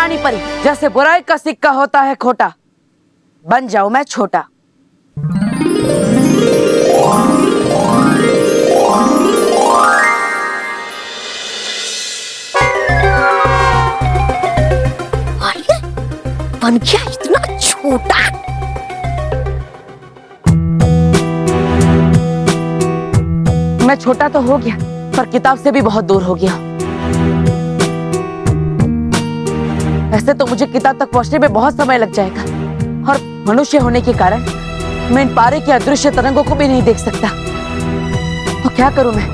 रानी परी, जैसे बुराई का सिक्का होता है खोटा, बन जाऊं मैं छोटा। बन गया इतना छोटा। मैं छोटा तो हो गया, पर किताब से भी बहुत दूर हो गया। ऐसे तो मुझे किताब तक पहुंचने में बहुत समय लग जाएगा, और मनुष्य होने के कारण मैं इन पारे के अदृश्य तरंगों को भी नहीं देख सकता। तो क्या करूं मैं,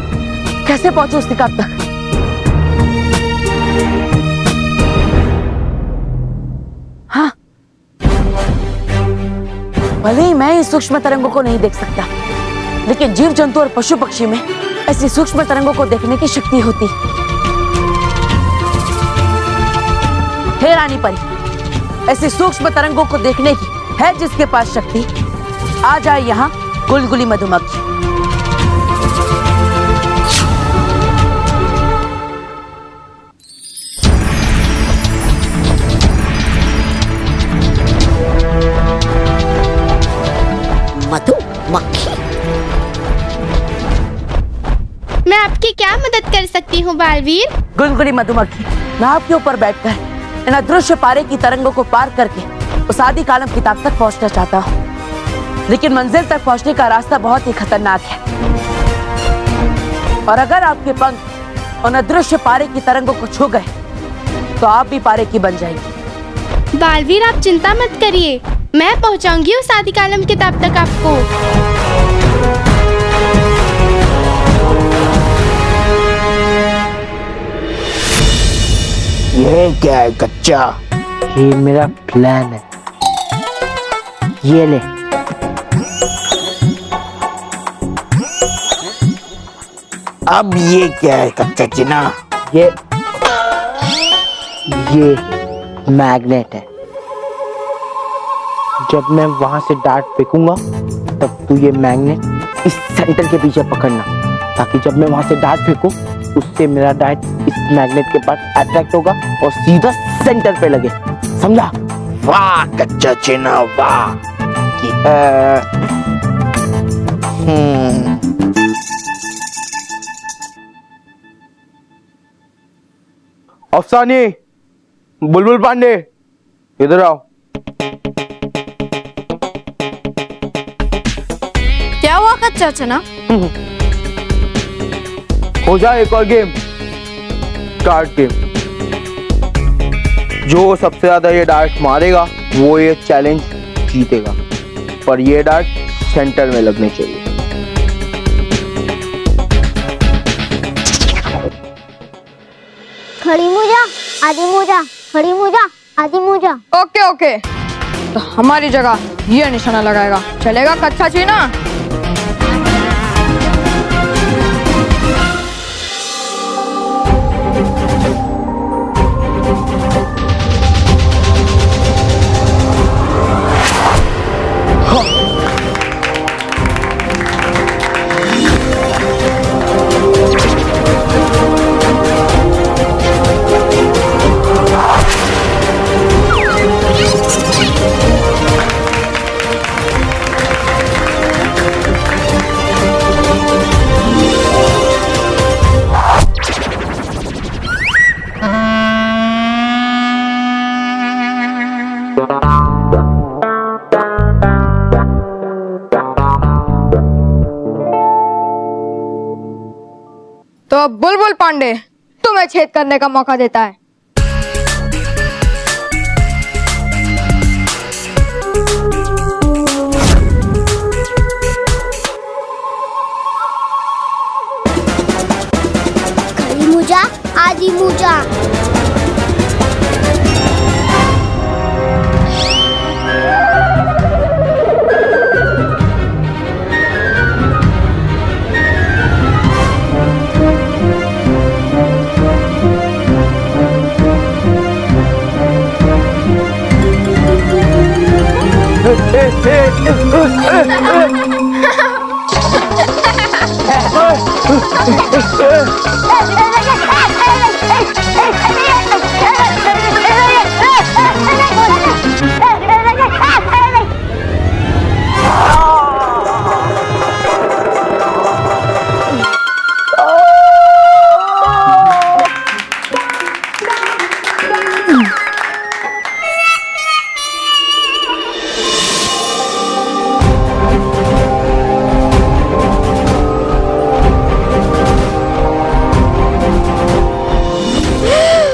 कैसे पहुंचूं उस किताब तक? हाँ, भले ही मैं इस सूक्ष्म तरंगों को नहीं देख सकता, लेकिन जीव जंतु और पशु पक्षी में ऐसी सूक्ष्म तरंगों को देखने की शक्ति होती। हे रानी परी, ऐसी सूक्ष्म तरंगों को देखने की है जिसके पास शक्ति, आ जाए यहाँ गुलगुली मधुमक्खी। मधुमक्खी, मैं आपकी क्या मदद कर सकती हूँ बालवीर? गुलगुली मधुमक्खी, मैं आपके ऊपर बैठकर इन अदृश्य पारे की तरंगों को पार करके उस आदि कालम किताब तक पहुंचना चाहता हूँ, लेकिन मंजिल तक पहुंचने का रास्ता बहुत ही खतरनाक है। और अगर आपके पंख उन अदृश्य पारे की तरंगों को छू गए तो आप भी पारे की बन जाएंगी। बालवीर, आप चिंता मत करिए, मैं पहुंचाऊंगी उस आदि कालम किताब तक आपको। ये क्या है कच्चा? ये मेरा प्लान है, ये ले। अब ये क्या है कच्चा चिना? ये मैग्नेट है। जब मैं वहां से डार्ट फेंकूंगा तब तू ये मैग्नेट इस सेंटर के पीछे पकड़ना, ताकि जब मैं वहां से डार्ट फेंकूं उससे मेरा डार्ट इस मैग्नेट के पास अट्रैक्ट होगा और सीधा सेंटर पे लगे, समझा? वाह कच्चा चिना वाह। अफसानी, बुलबुल पांडे, इधर आओ। क्या हुआ कच्चा चना? हो जाए एक और गेम, डार्ट गेम। जो सबसे ज्यादा ये डार्ट मारेगा वो ये चैलेंज जीतेगा, पर ये डार्ट सेंटर में लगने चाहिए। खड़ी मोजा, आधी मोजा, खड़ी मोजा, आधी मोजा। ओके ओके, तो हमारी जगह ये निशाना लगाएगा, चलेगा कच्चा चीना? तो अब बुलबुल पांडे तुम्हें छेद करने का मौका देता है। खड़ी मोजा, आधी मोजा।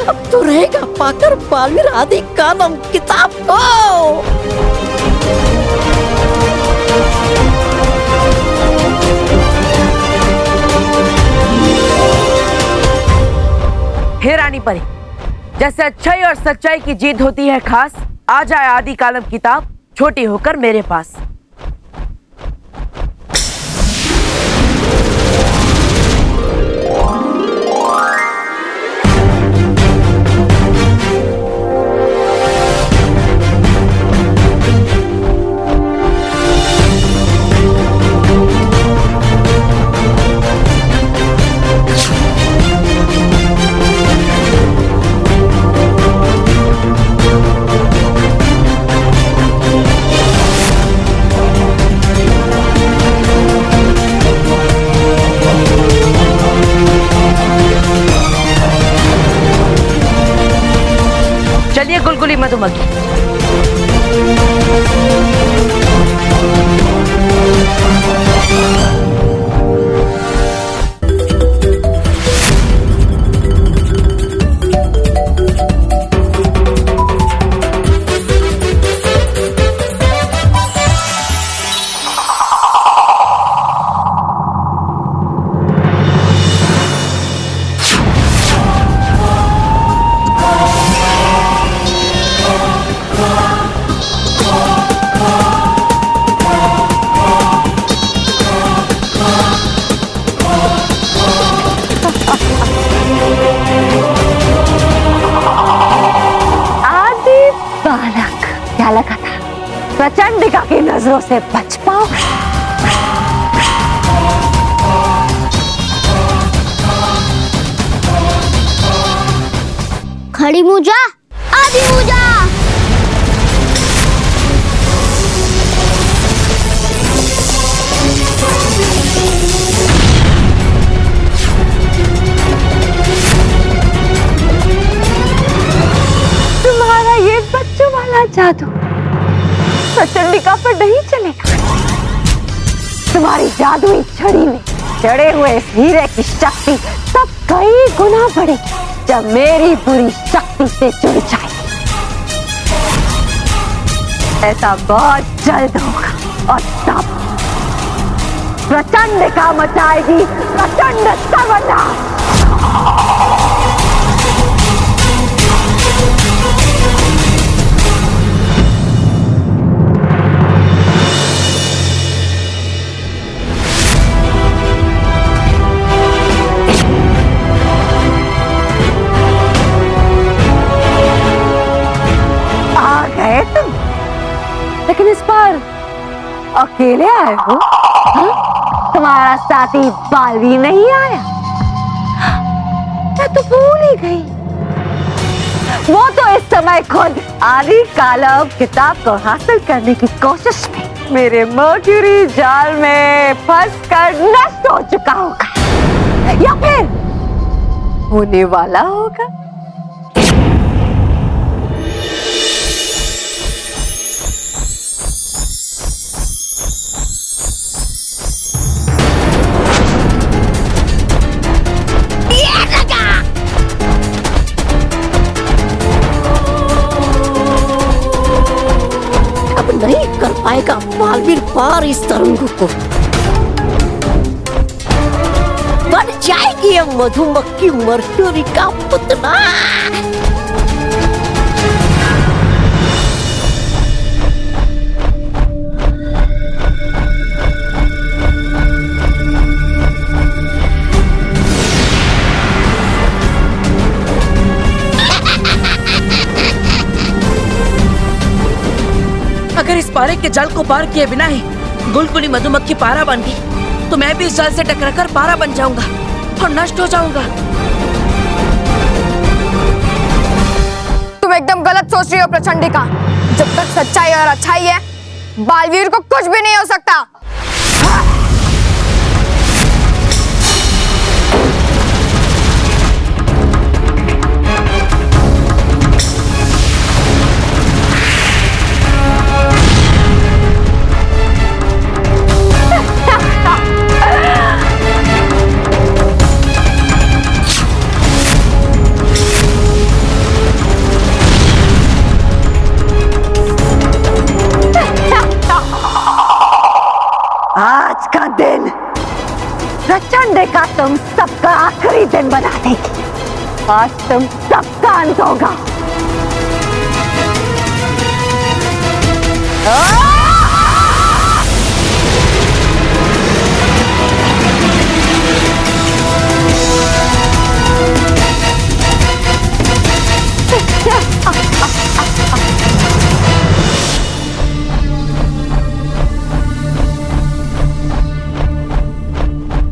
अब तो रहेगा पाकर बालवीर आदि कालम किताब को। हे रानी परी, जैसे अच्छाई और सच्चाई की जीत होती है खास, आ जाए आदि कालम किताब छोटी होकर मेरे पास। चलिए गुलगुली मधुमक्खी। क्या लगा था प्रचंडिका की नजरों से बच पाओ? खड़ी मुजा, आदि मुजा। तुम्हारा ये बच्चों वाला जादू प्रचंडिका पर नहीं चलेगा। तुम्हारी जादुई छड़ी में जड़े हुए इस हीरे की शक्ति तब कई गुना बढ़ेगी जब मेरी बुरी शक्ति से जुड़ जाएगी। ऐसा बहुत जल्द होगा और तब प्रचंडिका मचाएगी प्रचंड सर्वनाश। लेकिन इस बार अकेले आए हो? तुम्हारा साथी बालवीर नहीं आया? मैं तो भूल ही गई। वो तो इस समय खुद आदि कालम किताब को हासिल करने की कोशिश में मेरे मर्क्यूरी जाल में फंसकर नष्ट हो चुका होगा या फिर होने वाला होगा। नहीं कर पाएगा बालवीर पार इस तरंग को। बन जाएगी ये मधुमक्खी मर्क्यूरी का पुतला। अगर इस पारे के जल को पार किए बिना ही गुलगुली मधुमक्खी पारा बन गई तो मैं भी इस जल से टकराकर पारा बन जाऊंगा और नष्ट हो जाऊंगा। तुम एकदम गलत सोच रही हो प्रचंडिका। जब तक सच्चाई और अच्छाई है बालवीर को कुछ भी नहीं हो सकता। तुम सबका आखिरी दिन बना देगी। आज तुम सबका अंत होगा।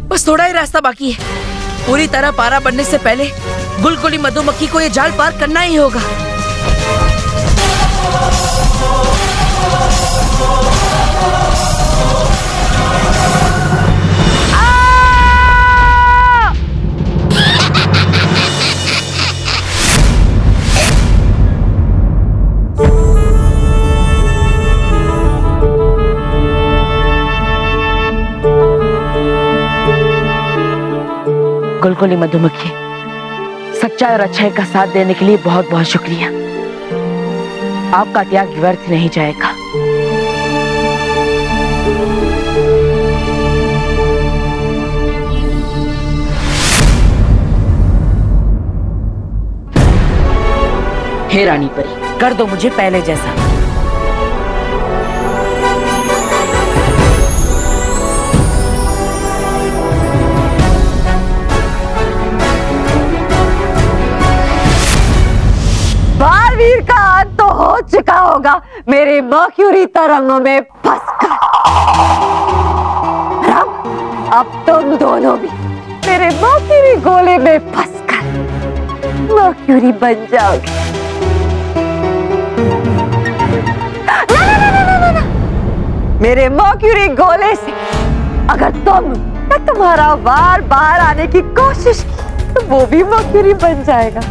बस थोड़ा ही रास्ता बाकी है। पूरी तरह पारा बनने से पहले गुलगुली मधुमक्खी को ये जाल पार करना ही होगा। गुलगुली मधुमक्खी, सच्चाई और अच्छाई का साथ देने के लिए बहुत बहुत शुक्रिया। आपका त्याग व्यर्थ नहीं जाएगा। हे रानी परी, कर दो मुझे पहले जैसा। बालवीर का अंत तो हो चुका होगा मेरे मर्क्यूरी तरंगों में फंसकर। राम, अब तुम दोनों भी मेरे मर्क्यूरी गोले में फंसकर मर्क्यूरी बन जाओगे। ना। मेरे मर्क्यूरी गोले से अगर तुम्हारा वार बाहर आने की कोशिश की तो वो भी मर्क्यूरी बन जाएगा।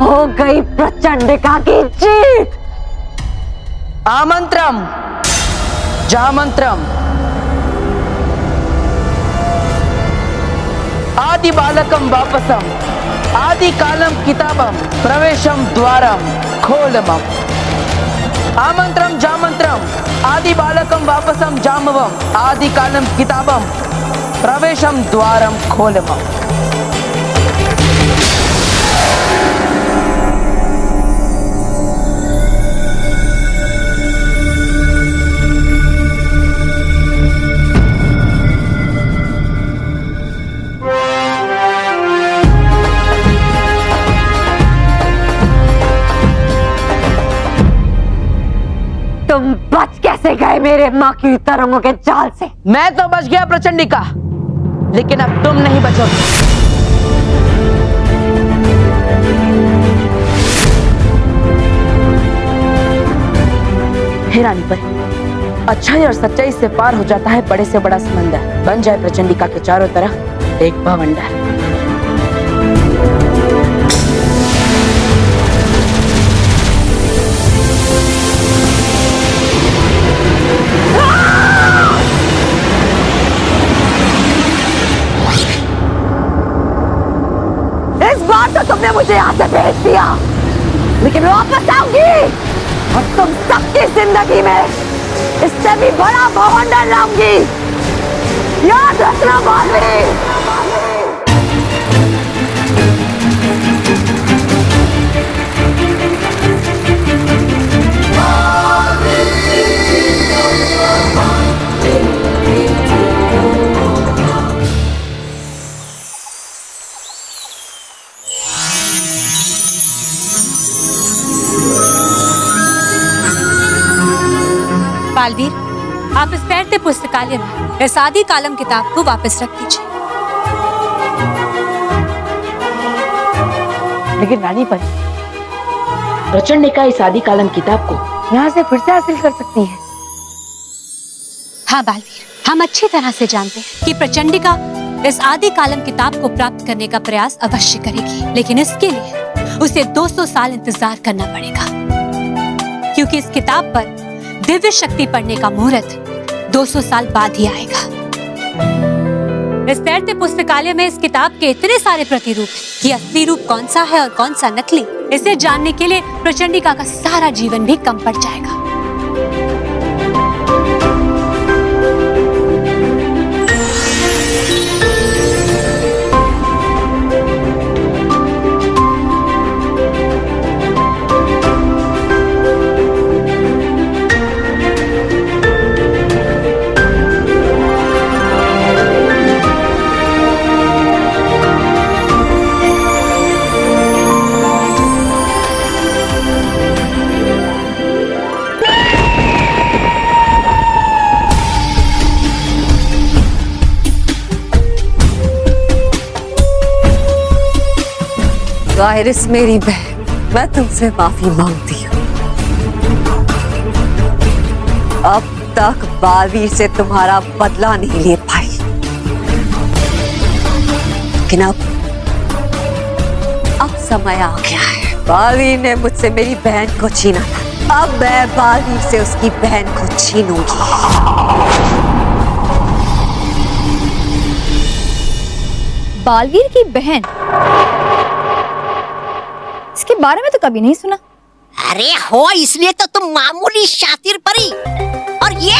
हो गई प्रचंडिका की जीत। आमंत्रम जामंत्रम आदि बालकम वापसम आदि कालम किताबम प्रवेशम द्वारम खोलमम। आमंत्रम जामंत्रम आदि बालकम वापसम जामवम आदि कालम किताबम प्रवेशम द्वारम खोलमम। तुम बच कैसे गए मेरे माँ की तरंगों के जाल से? मैं तो बच गया प्रचंडिका, लेकिन अब तुम नहीं बचोगे। हे रानी पर, अच्छाई और सच्चाई से पार हो जाता है बड़े से बड़ा समंदर, बन जाए प्रचंडिका के चारों तरफ एक भवंडर। तो तुमने मुझे यहाँ से भेज दिया, लेकिन मैं वापस आऊंगी और तुम सबकी जिंदगी में इससे भी बड़ा भवंडर लाऊंगी। याद रखना बालवीर। बालवीर, आप इस तैरते पुस्तकालय में इस आदि कालम किताब को वापस रख दीजिए। लेकिन रानी पर, प्रचंडिका इस आदि कालम किताब को यहाँ से फिर से हासिल कर सकती है। हाँ बालवीर, हम अच्छी तरह से जानते हैं कि प्रचंडिका इस आदि कालम किताब को प्राप्त करने का प्रयास अवश्य करेगी, लेकिन इसके लिए उसे 200 साल इंतजार करना पड़ेगा, क्योंकि इस किताब पर दिव्य शक्ति पढ़ने का मुहूर्त 200 साल बाद ही आएगा। इस तैरते पुस्तकालय में इस किताब के इतने सारे प्रतिरूप हैं कि असली रूप कौन सा है और कौन सा नकली, इसे जानने के लिए प्रचंडिका का सारा जीवन भी कम पड़ जाएगा। वायरस मेरी बहन, मैं तुमसे माफी मांगती हूँ। अब तक बालवीर से तुम्हारा बदला नहीं ले पाई, लेकिन अब समय आ गया है। बालवीर ने मुझसे मेरी बहन को छीना था, अब मैं बालवीर से उसकी बहन को छीनूंगी। बालवीर की बहन, इसके बारे में तो कभी नहीं सुना। अरे हो, इसलिए तो तुम मामूली शातिर परी, और ये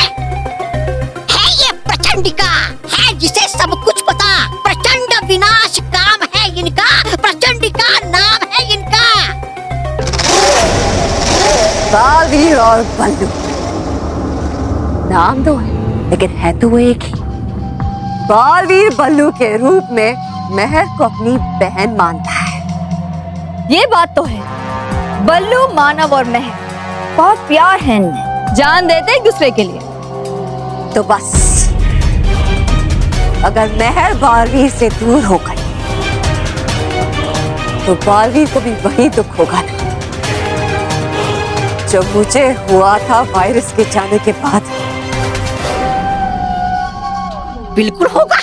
प्रचंडिका है जिसे सब कुछ पता। प्रचंड विनाश काम है इनका, प्रचंडिका नाम है इनका। बालवीर और बल्लू नाम दो है, लेकिन है तो वो एक ही। बालवीर बल्लू के रूप में महर को अपनी बहन मानता है। ये बात तो है, बल्लू, मानव और महर बहुत प्यार है इनमें, जान देते एक दूसरे के लिए। तो बस अगर महर बालवीर से दूर हो गई तो बालवीर को भी वही दुख होगा ना जो मुझे हुआ था वायरस के जाने के बाद। बिल्कुल होगा।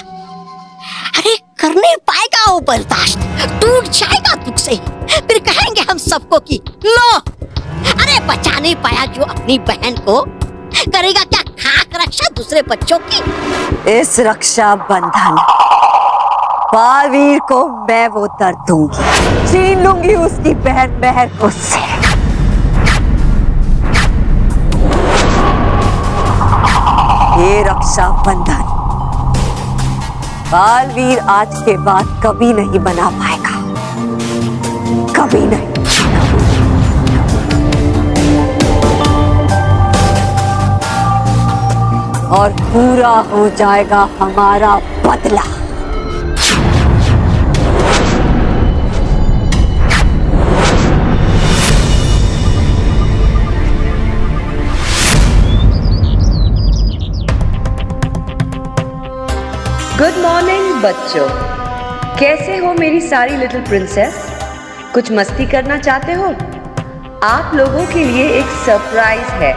अरे कर नहीं पाएगा वो बर्दाश्त, टूट जाएगा तुझसे ही। फिर कहेंगे हम सबको कि लो, अरे बचा नहीं पाया जो अपनी बहन को, करेगा क्या खाक रक्षा दूसरे बच्चों की। इस रक्षा बंधन बालवीर को मैं वो दर्द दूंगी, छीन लूंगी उसकी बहन महर को से। ये रक्षा बंधन बालवीर आज के बाद कभी नहीं बना पाएगा, कभी नहीं। और पूरा हो जाएगा हमारा बदला। गुड मॉर्निंग बच्चों, कैसे हो मेरी सारी लिटिल प्रिंसेस? कुछ मस्ती करना चाहते हो? आप लोगों के लिए एक सरप्राइज है।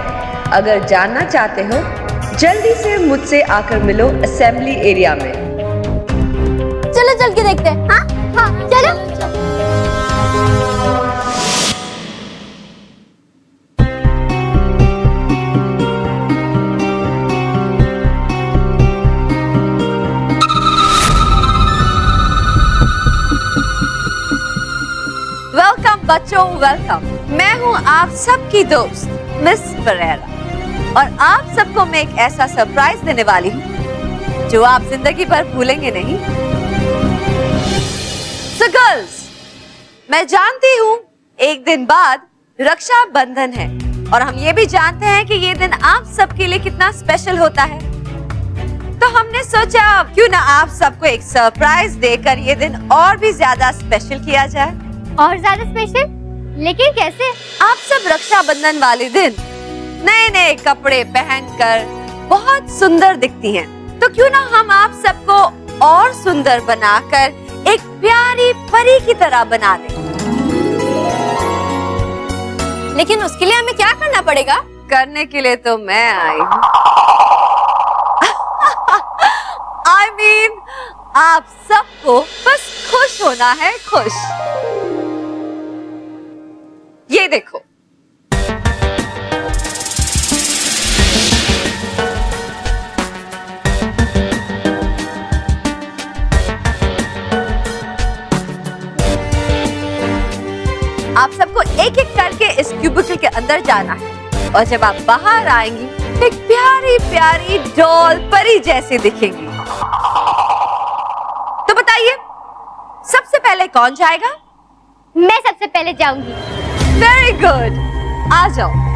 अगर जानना चाहते हो जल्दी से मुझसे आकर मिलो असेंबली एरिया में। चलो चल के देखते हैं। हाँ हाँ चलो। वेलकम बच्चों, वेलकम। मैं हूँ आप सबकी दोस्त मिस परेरा, और आप सबको मैं एक ऐसा सरप्राइज देने वाली हूँ जो आप जिंदगी भर भूलेंगे नहीं। So girls, मैं जानती हूँ एक दिन बाद रक्षा बंधन है, और हम ये भी जानते हैं कि ये दिन आप सबके लिए कितना स्पेशल होता है। तो हमने सोचा क्यों ना आप सबको एक सरप्राइज देकर ये दिन और भी ज्यादा स्पेशल किया जाए। और ज्यादा स्पेशल? लेकिन कैसे? आप सब रक्षाबंधन वाले दिन नए नए कपड़े पहनकर बहुत सुंदर दिखती हैं, तो क्यों ना हम आप सबको और सुंदर बनाकर एक प्यारी परी की तरह बना दें। लेकिन उसके लिए हमें क्या करना पड़ेगा? करने के लिए तो मैं आई हूँ। I mean, आप सबको बस खुश होना है, खुश। ये देखो, आप सबको एक एक करके इस क्यूबिकल के अंदर जाना है और जब आप बाहर आएंगी एक प्यारी प्यारी डॉल परी जैसी दिखेंगी। तो बताइए सबसे पहले कौन जाएगा? मैं सबसे पहले जाऊंगी। वेरी गुड, आ जाओ।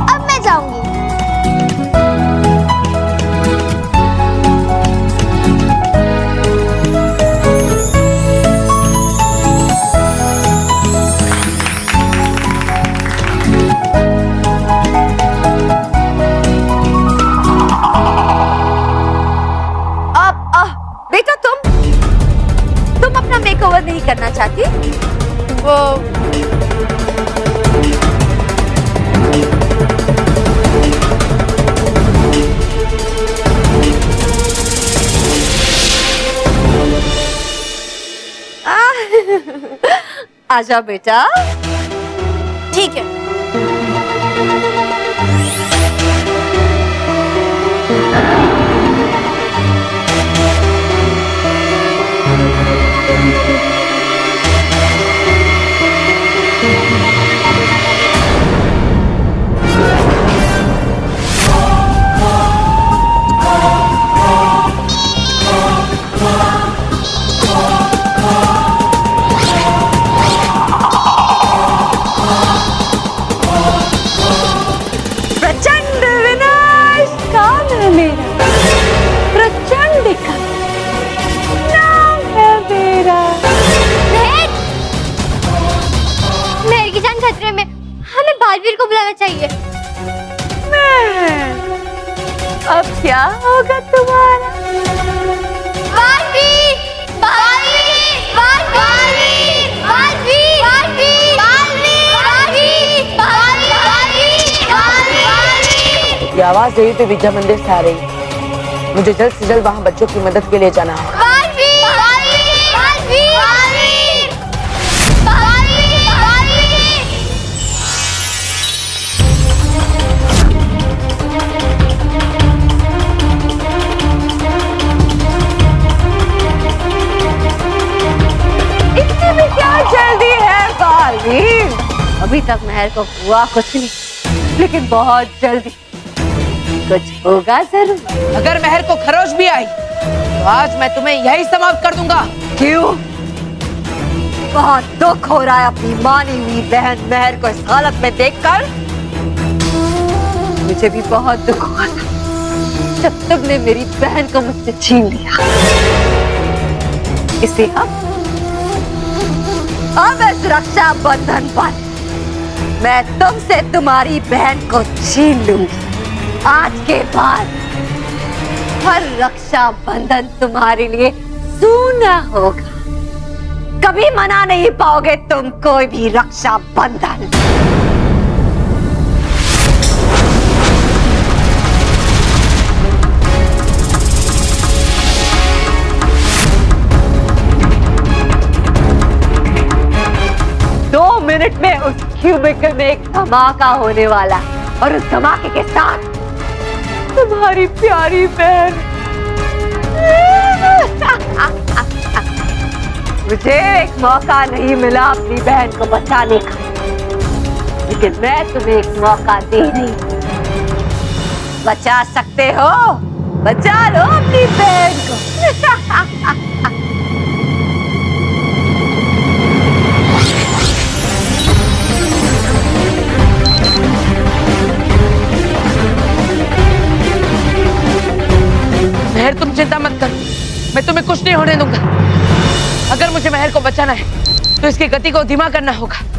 अब मैं जाऊंगी। बेटा तुम अपना मेकओवर नहीं करना चाहती? वो आजा बेटा। ठीक है। प्रचंड विनाश काल है मेरा, प्रचंड का नाम है मेरा। मेहर की जान खतरे में, हमें बालवीर को बुलाना चाहिए। अब क्या होगा तुम्हारा? बालवीर, बालवीर, बालवीर, बालवीर, बालवीर, बालवीर, बालवीर, बालवीर। ये आवाज यही पे विद्या मंदिर से आ रही है। मुझे जल्द से जल्द वहाँ बच्चों की मदद के लिए जाना है। बालवीर, बालवीर, बालवीर, बालवीर, बालवीर, बालवीर। इतनी भी क्या जल्दी है बालवीर? अभी तक मेहर को हुआ कुछ नहीं, लेकिन बहुत जल्दी कुछ होगा जरूर। अगर मेहर को खरोच भी आई तो आज मैं तुम्हें यही समाप्त कर दूंगा। क्यों? बहुत दुख हो रहा है अपनी मानी हुई बहन मेहर को इस हालत में देखकर। मुझे भी बहुत दुख हुआ था जब तुमने मेरी बहन को मुझसे छीन लिया। इसे अब इस रक्षा बंधन पर मैं तुमसे तुम्हारी बहन को छीन लूंगी। आज के बाद हर रक्षा बंधन तुम्हारे लिए सूना होगा। कभी मना नहीं पाओगे तुम कोई भी रक्षा बंधन। मिनट में उस क्यूबिकल में एक धमाका होने वाला और उस धमाके के साथ तुम्हारी प्यारी बहन। मुझे एक मौका नहीं मिला अपनी बहन को बचाने का, लेकिन मैं तुम्हें एक मौका दे रही हूं। बचा सकते हो, बचा लो अपनी बहन को। चिंता मत कर, मैं तुम्हें कुछ नहीं होने दूंगा। अगर मुझे महर को बचाना है तो इसकी गति को धीमा करना होगा।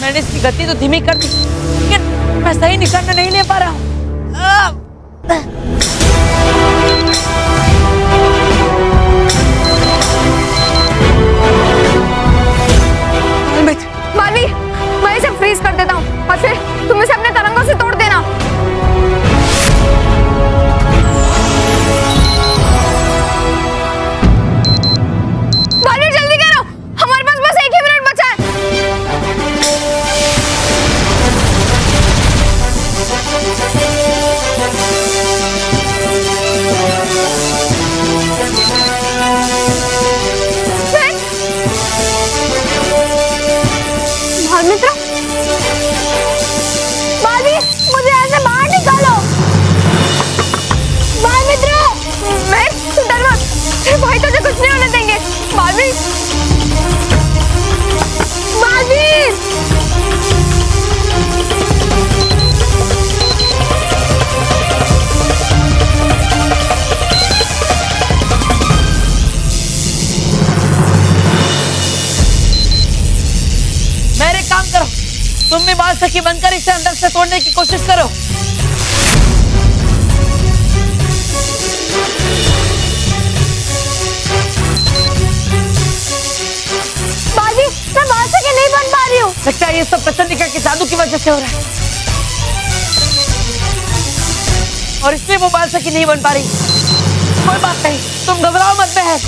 मैंने इसकी गति तो धीमी कर दी, लेकिन मैं सही निशाना नहीं ले पा रहा हूँ। मालवी, मैं इसे फ्रीज कर देता हूँ और फिर तुम इसे अपने तरंगों से तोड़ देना। मालवी जल्दी करो, हमारे पास बस 1 ही मिनट बचा है। भालमित्र, मालवी मुझे ऐसे बाहर निकालो। भालमित्र, मैं डर मत, तेरे भाई तुझे कुछ नहीं होने देंगे। मालवी, मालवी, मेरे काम करो, तुम भी बाल सखी बनकर इसे अंदर से तोड़ने की कोशिश करो। मालवी, मैं बाल सखी नहीं बन पा रही हूँ। लगता है ये सब प्रचंडिका के जादू की वजह से हो रहा है, और इसलिए वो बाल सखी नहीं बन पा रही। कोई बात नहीं, तुम घबराओ मत महर।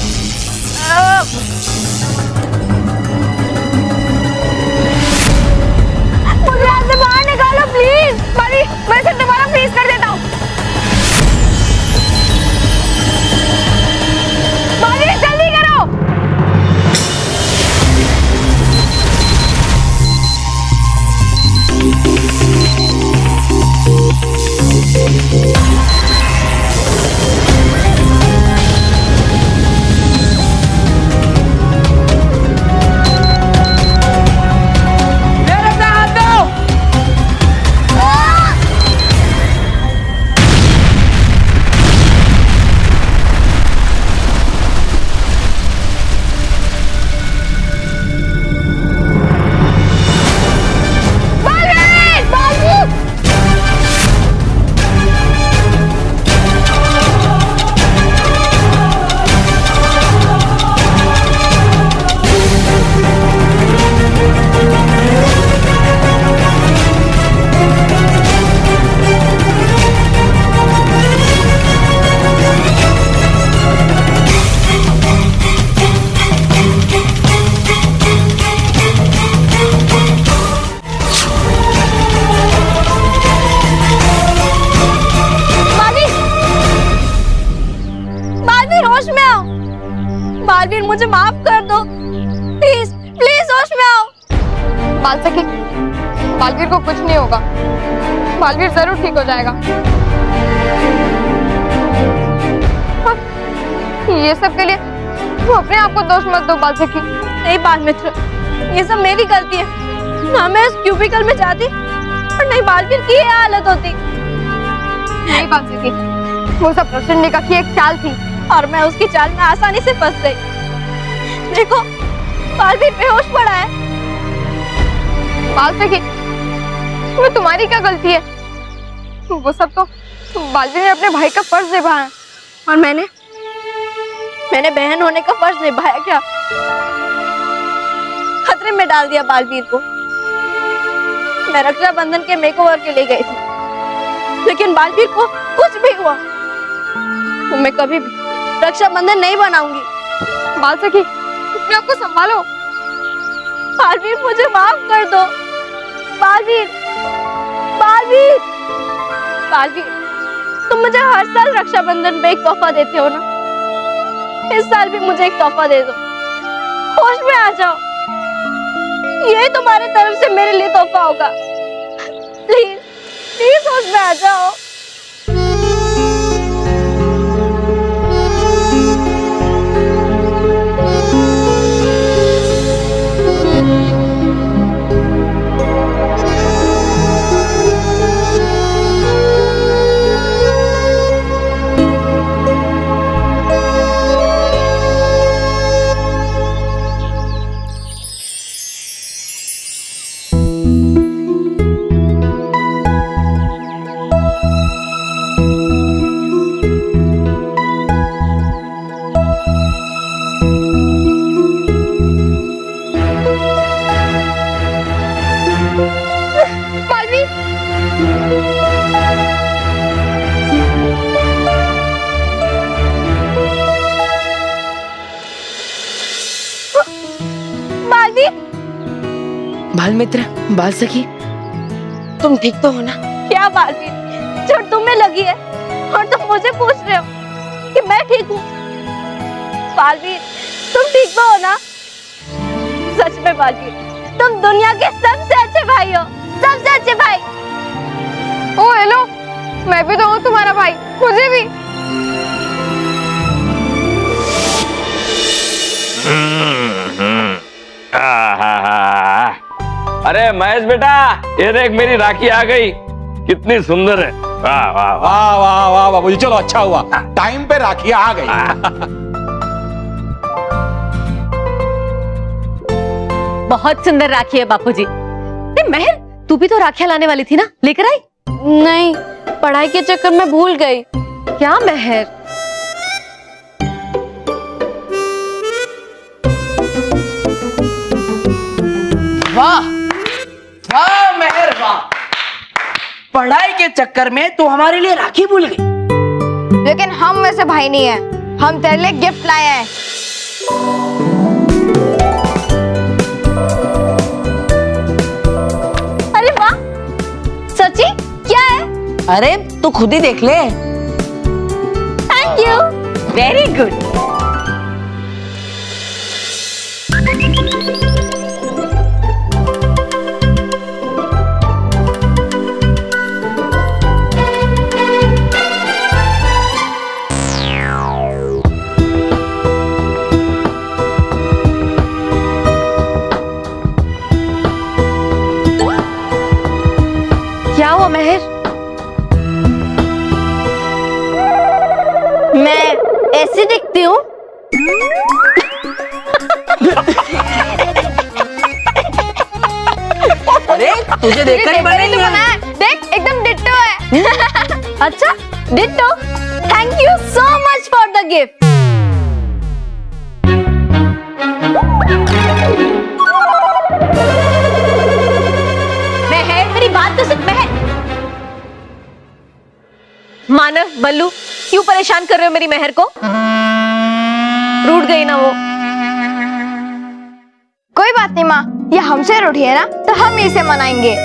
मुझे यहाँ से बाहर निकालो प्लीज। मालवी, मैं इसे दोबारा फ्रीज कर देता हूँ। मालवी जल्दी करो। मेरे पे हाथ दो। बालवीर मुझे माफ कर दो, प्लीज प्लीज होश में आओ। बाल सखी, बालवीर को कुछ नहीं होगा, बालवीर जरूर ठीक हो जाएगा। ये सब के लिए तुम अपने आप को दोष मत दो बाल सखी। नहीं बाल मित्र, ये सब मेरी गलती है। ना मैं इस क्यूबिकल में जाती और नहीं बालवीर की ये हालत होती। नहीं बाल सखी, वो सब प्रसन्निका की एक चाल थी और मैं उसकी चाल में आसानी से फंस गई। देखो बालवीर बेहोश पड़ा है। बाल सखी, तुम्हें तुम्हारी क्या गलती है? वो सब तो बालवीर ने अपने भाई का फर्ज निभाया और मैंने बहन होने का फर्ज निभाया क्या? खतरे में डाल दिया बालवीर को। मैं रक्षाबंधन के मेकओवर के लिए गई थी, लेकिन बालवीर को कुछ भी हुआ तो मैं कभी भी रक्षाबंधन नहीं बनाऊंगी। बाल सखी, अपने आप को संभालो। बालवीर मुझे माफ कर दो। बालवीर, बालवीर, बालवीर, तुम मुझे हर साल रक्षाबंधन पे एक तोहफा देते हो ना, इस साल भी मुझे एक तोहफा दे दो। होश में आ जाओ, ये तुम्हारे तरफ से मेरे लिए तोहफा होगा। प्लीज प्लीज उसमें आ जाओ। बाल मित्र, बाल सखी, तुम ठीक तो हो ना? क्या बालवीर, चोट तुम्हें लगी है और तुम मुझे पूछ रहे हो कि मैं ठीक हूँ? बालवीर, तुम ठीक तो हो ना? सच में बालवीर, तुम दुनिया के सबसे अच्छे भाई हो, सबसे अच्छे भाई। ओ हेलो, मैं भी तो हूँ तुम्हारा भाई, मुझे भी। अरे महेश बेटा, ये देख मेरी राखी आ गई, कितनी सुंदर है। वाह वाह वाह वाह वाह बाबूजी, चलो अच्छा हुआ टाइम पे राखी आ गई। बहुत सुंदर राखी है बापूजी। महर, तू भी तो राखियां लाने वाली थी ना, लेकर आई? नहीं, पढ़ाई के चक्कर में भूल गई। क्या महर? वाह वाह मेहर वाह, पढ़ाई के चक्कर में तू हमारे लिए राखी भूल गई। लेकिन हम वैसे भाई नहीं है, हम तेरे लिए गिफ्ट लाए हैं। अरे वाह, सची क्या है? अरे तू खुद ही देख ले। Thank you. Very good. क्या हुआ महर? मैं ऐसी दिखती हूँ? अरे तुझे देखकर ही बना ही है। देख एकदम डिट्टो है। अच्छा ditto, thank you so much for the gift. Mehar, मेरी बात तो सुन। महर, मानव, बल्लू, क्यों परेशान कर रहे हो मेरी महर को? रूठ गई ना वो। कोई बात नहीं माँ, ये हमसे रूठी है ना, तो हम इसे मनाएंगे।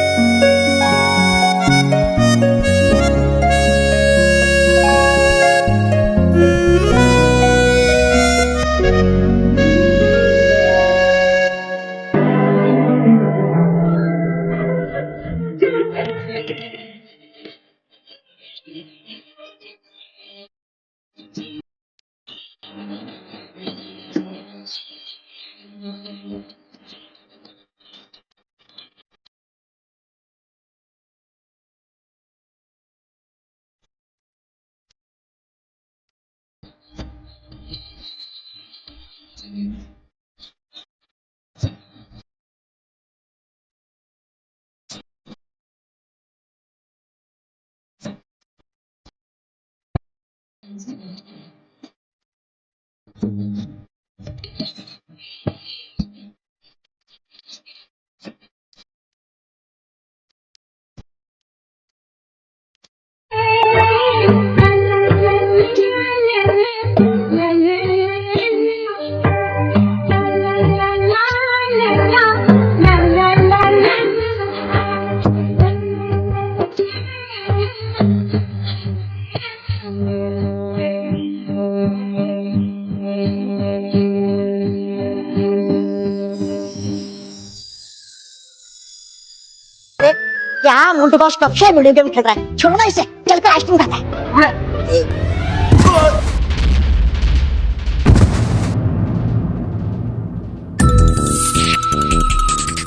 क्या मोटू बॉस कब से वीडियो गेम खेल रहा है? छोड़ो ना इसे, चलकर आइसक्रीम खाता है।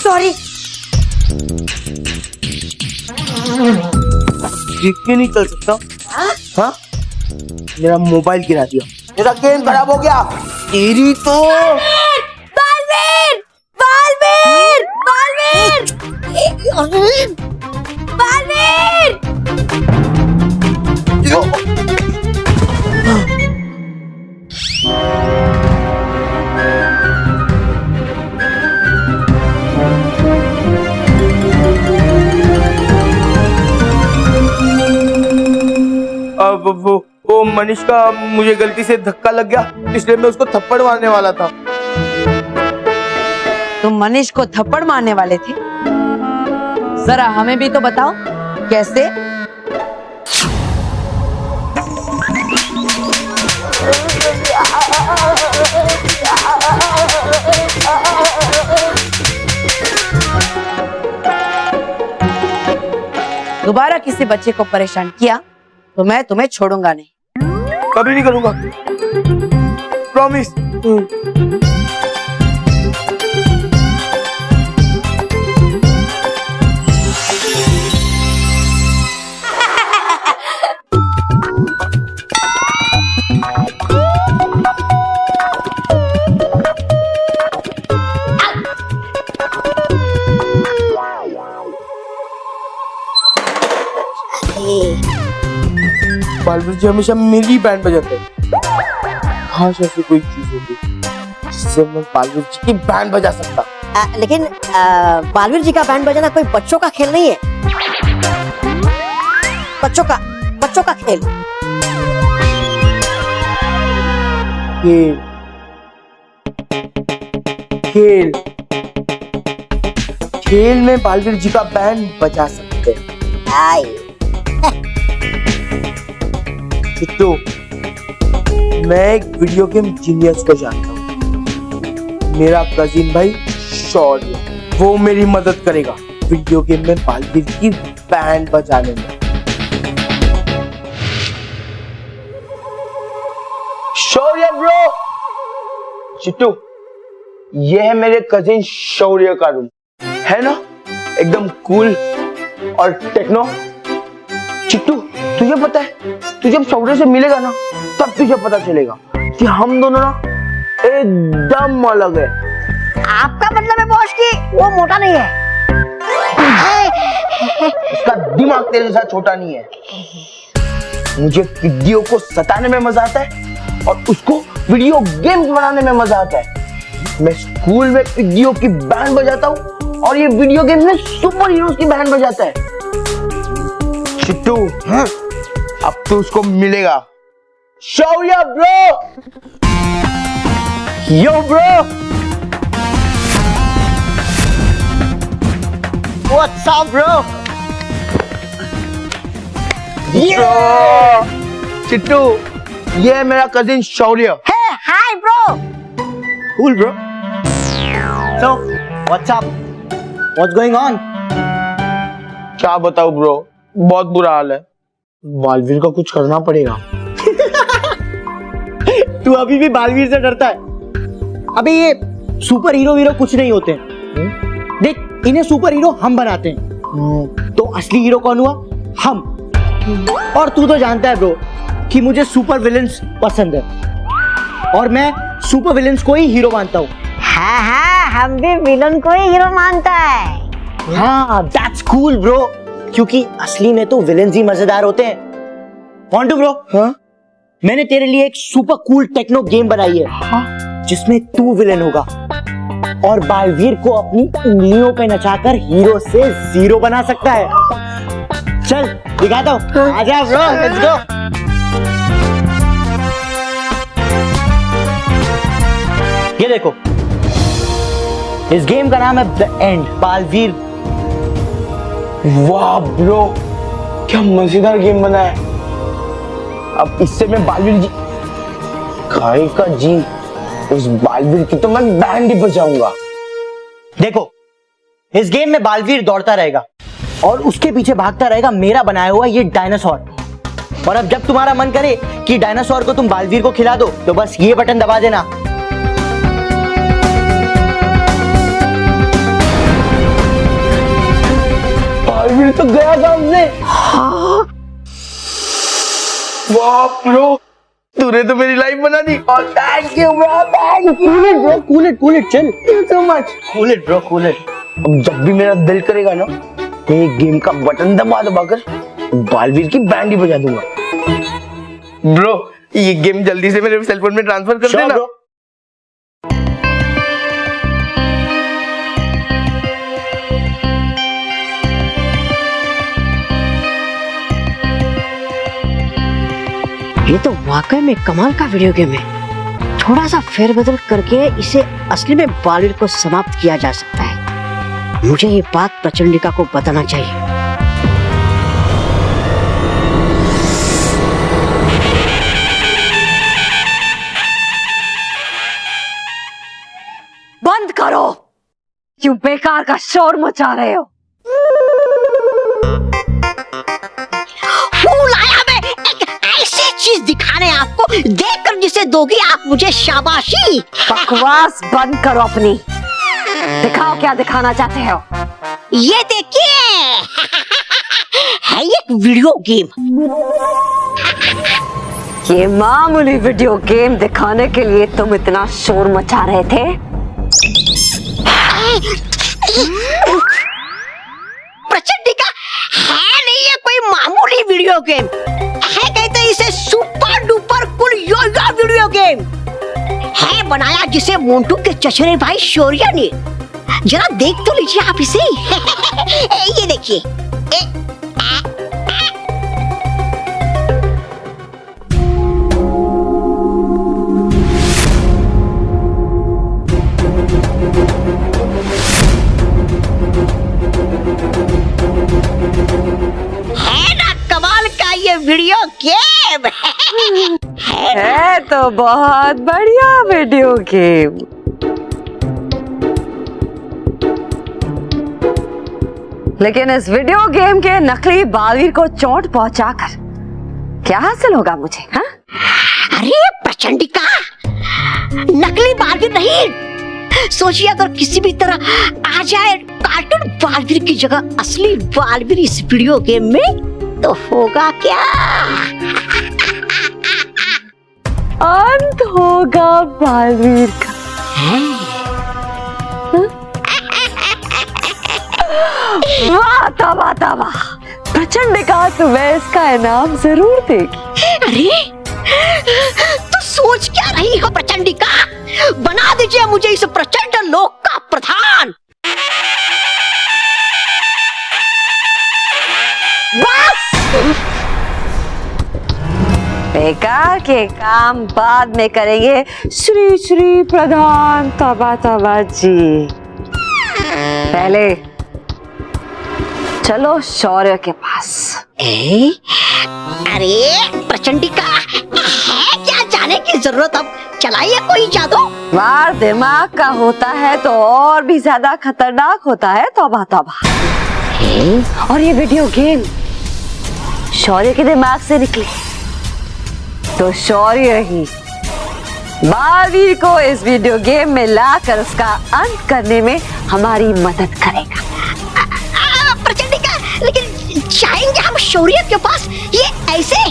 सॉरी। देख के नहीं चल सकता। हाँ? मेरा मोबाइल गिरा दिया, मेरा गेम खराब हो गया। तेरी तो बालवीर! बालवीर! बालवीर! बालवीर! अब वो मनीष का मुझे गलती से धक्का लग गया, इसलिए मैं उसको थप्पड़ मारने वाला था। तुम मनीष को थप्पड़ मारने वाले थे? जरा हमें भी तो बताओ कैसे? दोबारा किसी बच्चे को परेशान किया तो मैं तुम्हें छोड़ूंगा नहीं। कभी नहीं करूंगा, प्रॉमिस। बालवीर जी हमेशा मेरी बैंड बजाते हैं। काश ऐसी कोई चीज होती जिससे मैं बालवीर जी की बैंड बजा सकता। लेकिन बालवीर जी का बैंड बजाना कोई बच्चों का खेल नहीं है। बच्चों का खेल। खेल खेल खेल में बालवीर जी का बैंड बजा सकते हैं। चिट्टू, मैं एक वीडियो गेम जीनियस को जानता हूँ, मेरा कजिन भाई शौर्य, वो मेरी मदद करेगा वीडियो गेम में बालवीर की बैंड बजाने में। शौर्य ब्रो, चिट्टू, ये है मेरे कजिन शौर्य का रूम, है ना? एकदम कूल और टेक्नो। चिट्टू, तुझे पता है, तू जब शौर्य से मिलेगा ना तब तुझे पता चलेगा कि हम दोनों ना एकदम अलग है। आपका मतलब है बॉस की वो मोटा नहीं है? उसका दिमाग तेरे साथ छोटा नहीं है। मुझे वीडियो को सताने में मजा आता है और उसको वीडियो गेम्स बनाने में मजा आता है। मैं स्कूल में वीडियो की बैंड बजाता हूँ और ये वीडियो गेम में सुपर हीरोज की बैंड बजाता है। चिट्टू, अब तो उसको मिलेगा। Shaurya bro, yo bro, what's up bro? Chittu, ये है मेरा cousin Shaurya. Hi bro. Cool bro. So, what's up? What's going on? क्या बताऊं ब्रो, बहुत बुरा हाल है। बालवीर का कुछ करना पड़ेगा। तू अभी भी बालवीर से डरता है? अबे ये सुपर हीरो कुछ नहीं होते। देख, इन्हें सुपर हीरो हम बनाते हैं। तो असली हीरो कौन हुआ? हम। और तू तो जानता है ब्रो कि मुझे सुपर विलेंस पसंद है और मैं सुपर विलेंस को ही हीरो मानता हूँ। हाँ, हम भी विलन को ही हीरो मानता है। हाँ, दैट्स कूल ब्रो, क्योंकि असली में तो विलेंस ही मजेदार होते हैं। वांटू ब्रो? हाँ? मैंने तेरे लिए एक सुपर कूल टेक्नो गेम बनाई है। हाँ? जिसमें तू विलेन होगा और बालवीर को अपनी उंगलियों पे नचाकर हीरो से जीरो बना सकता है। चल दिखाता हूँ, आजा ब्रो, लेट्स गो। ये देखो, इस गेम का नाम है द एंड, बालवीर। वाह ब्रो, क्या मजेदार गेम बना है। अब इससे मैं बालवीर जी खाए का जी, उस बालवीर की तो मैं बैंड ही बजाऊंगा। देखो, इस गेम में बालवीर दौड़ता रहेगा और उसके पीछे भागता रहेगा मेरा बनाया हुआ ये डायनासोर। और अब जब तुम्हारा मन करे कि डायनासोर को तुम बालवीर को खिला दो तो बस ये बटन दबा देना। बालवीर तो गया गांव से। वाह ब्रो, तूने तो मेरी लाइफ बना दी। और thank you bro, thank you bro. Cool it चल, so much. Cool it bro, cool it. अब जब भी मेरा दिल करेगा ना तो एक गेम का बटन दबा कर बालवीर की बैंड ही बजा दूंगा। ब्रो ये गेम जल्दी से मेरे सेल फोन में ट्रांसफर कर देना। ब्रो ये तो वाकई में कमाल का वीडियो गेम है। थोड़ा सा फेरबदल करके इसे असली में बालवीर को समाप्त किया जा सकता है। मुझे ये बात प्रचंडिका को बताना चाहिए। बंद करो, क्यों बेकार का शोर मचा रहे हो। फूल आया मैं एक ऐसी चीज दिखाने आपको, देखकर जिसे दोगी आप मुझे शाबाशी। बकवास बंद करो अपनी, दिखाओ क्या दिखाना चाहते हो। ये देखिए है एक वीडियो गेम। ये मामूली वीडियो गेम दिखाने के लिए तुम इतना शोर मचा रहे थे। प्रचंडिका है नहीं ये कोई मामूली वीडियो गेम है, कहते हैं इसे super duper cool yo yo video game है। बनाया जिसे मोंटू के चचेरे भाई शौर्य ने। जरा देख तो लीजिए आप इसे। ये देखिए। है ना कमाल का ये वीडियो गेम। है तो बहुत बढ़िया वीडियो गेम। लेकिन इस वीडियो गेम के नकली बालवीर को चोट पहुंचाकर क्या हासिल होगा मुझे? हाँ? अरे प्रचंडिका, नकली बालवीर नहीं, सोचिए अगर किसी भी तरह आ जाए कार्टून बालवीर की जगह असली बालवीर इस वीडियो गेम में तो होगा क्या? अंत होगा बालवीर का। वाह तबाह तबाह, प्रचंडिका तुम्हें इसका इनाम जरूर देगी। अरे तो सोच क्या रही हो प्रचंडिका, बना दीजिए मुझे इस प्रचंड लोक का प्रधान। बस बेकार के काम बाद में करेंगे श्री श्री प्रधान तबा तबा जी। पहले चलो शौर्य के पास। अरे प्रचंडिका है क्या जाने की जरूरत, अब चलाइए कोई जादू। वार दिमाग का होता है तो और भी ज्यादा खतरनाक होता है तौबा तौबा। और ये वीडियो गेम शौर्य के दिमाग से निकले तो शौर्य ही बालवीर को इस वीडियो गेम में लाकर उसका अंत करने में हमारी मदद करेगा। प्रचंडिका लेकिन जाएंगे हम शौर्य के पास ये ऐसे?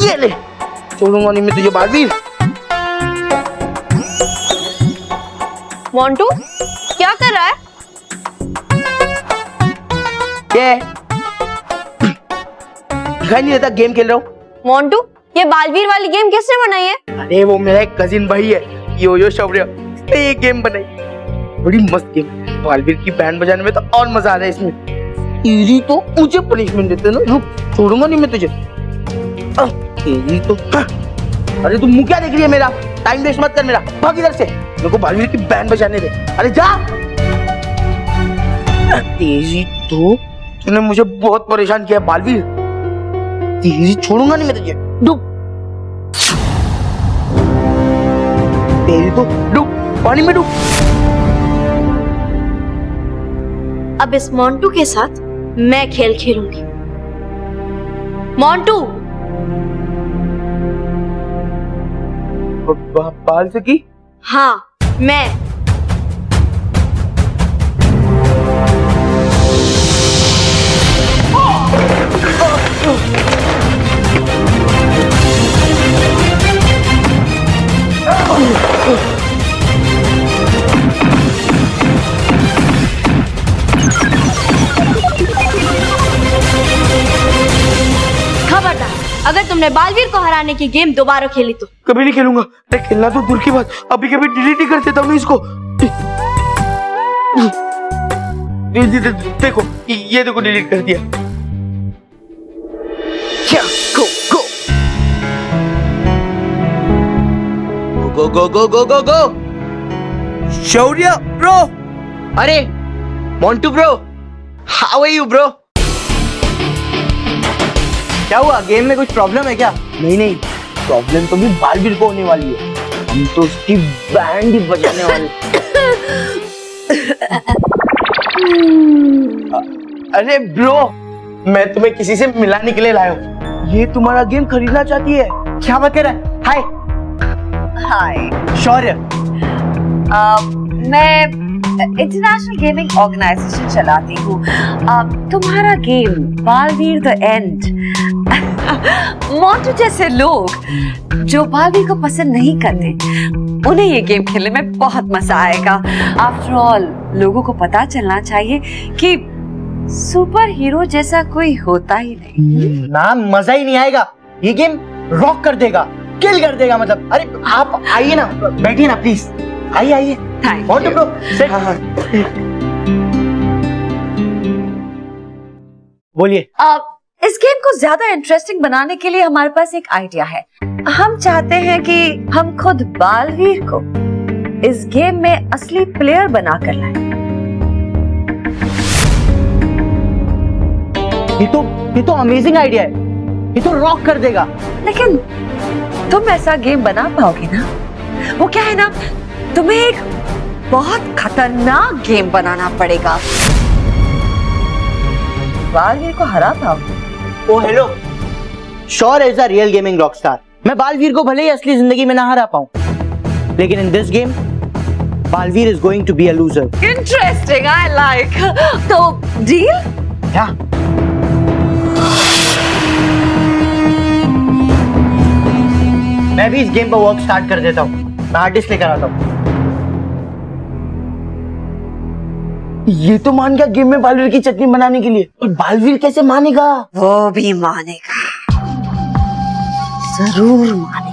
ये ले, छोड़ूंगा नहीं मैं तुझे बालवीर। मोंटू क्या कर रहा है? ये दिखाई नहीं देता, गेम खेल रहा हूँ। मोंटू ये बालवीर वाली गेम किसने बनाई है? अरे वो मेरा एक कजिन भाई है यो शौर्य, इसने ये गेम बनाई। बड़ी मस्त गेम है, बालवीर की बैंड बजाने में तो और मजा आ रहा है इसमें। तेरी तो मुझे पनिशमेंट देते ना, छोड़ूंगा नहीं मैं तुझे। तेरी तो अरे तू मुंह क्या देख रही है मेरा? टाइम वेस्ट मत कर मेरा, भाग इधर से। मेरे को बालवीर की बैंड बजाने दे। अरे जा। तेरी तो तूने मुझे बहुत परेशान किया बालवीर, तेरी छोड़ूंगा नहीं मैं तुझे। डूब, तेरी तो डूब, पानी में डूब। अब इस मोंटू के साथ मैं खेल खेलूंगी। मोंटू, बाल से की? हाँ मैं। खबरदार, अगर तुमने बालवीर को हराने की गेम दोबारा खेली तो। कभी नहीं खेलूंगा। अरे खेलना तो दूर की बात, अभी कभी डिलीट ही कर देता हूँ इसको। देखो, ये देखो डिलीट कर दिया। क्या? Go go go go go go. Shaurya bro. अरे Montu bro, how are you bro? क्या हुआ, गेम में कुछ प्रॉब्लम है क्या? नहीं नहीं, प्रॉब्लम तो भी बालवीर को होने वाली है। हम तो उसकी बैंड ही बजाने वाले। अरे ब्रो, मैं तुम्हें किसी से मिलाने के लिए लाया हूँ। ये तुम्हारा गेम खरीदना चाहती है। क्या बात कर रहा है? हाय हाय, शौर्य। मैं इंटरनेशनल गेमिंग ऑर्गेनाइजेशन चलाती हूँ। तुम्हारा game Baalveer the end, Montu जैसे लोग जो बालवीर को पसंद नहीं करते, उन्हें ये गेम खेलने में बहुत मजा आएगा। आफ्टर ऑल लोगों को पता चलना चाहिए कि सुपर हीरो जैसा कोई होता ही नहीं। ना, मजा ही नहीं आएगा। ये गेम रॉक कर देगा, किल कर देगा मतलब। अरे आप आइए ना, बैठिए ना प्लीज। आइए आइए। Montu bro, set. बोलिए। इस गेम को ज्यादा इंटरेस्टिंग बनाने के लिए हमारे पास एक आइडिया है। हम चाहते हैं कि हम खुद बालवीर को इस गेम में असली प्लेयर बनाकर लाएं। ये तो अमेजिंग आइडिया है। ये तो रॉक कर देगा। लेकिन तुम ऐसा गेम बना पाओगे ना? वो क्या है ना, तुम्हें एक बहुत खतरनाक गेम बनाना पड़ेगा। बालवीर को हरा पाओगे? Oh hello, Shaurya is a real gaming rock star. मैं बालवीर को भले ही असली जिंदगी में ना हरा पाऊं, लेकिन in this game Baalveer is going to be a loser. Interesting, I like. तो डील? क्या? मैं भी इस गेम पर वर्क स्टार्ट कर देता हूँ। मैं आर्टिस्ट लेकर आता हूँ। ये तो मान गया गेम में बालवीर की चटनी बनाने के लिए, और बालवीर कैसे मानेगा? वो भी मानेगा, जरूर मानेगा।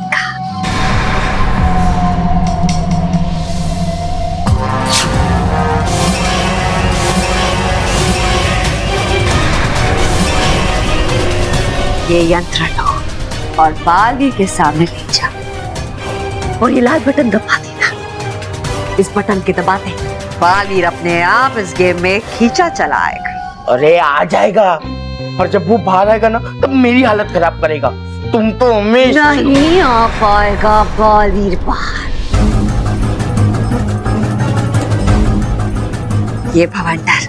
ये यंत्र लो और बालवीर के सामने ले जा, और ये लाल बटन दबा देना। इस बटन के दबाते बालवीर अपने आप इस गेम में खींचा चला आएगा। अरे आ जाएगा, और जब वो बाहर आएगा ना, तब मेरी हालत खराब करेगा। तुम तो हमेशा नहीं आ पाएगा बालवीर बाहर। ये भवंडर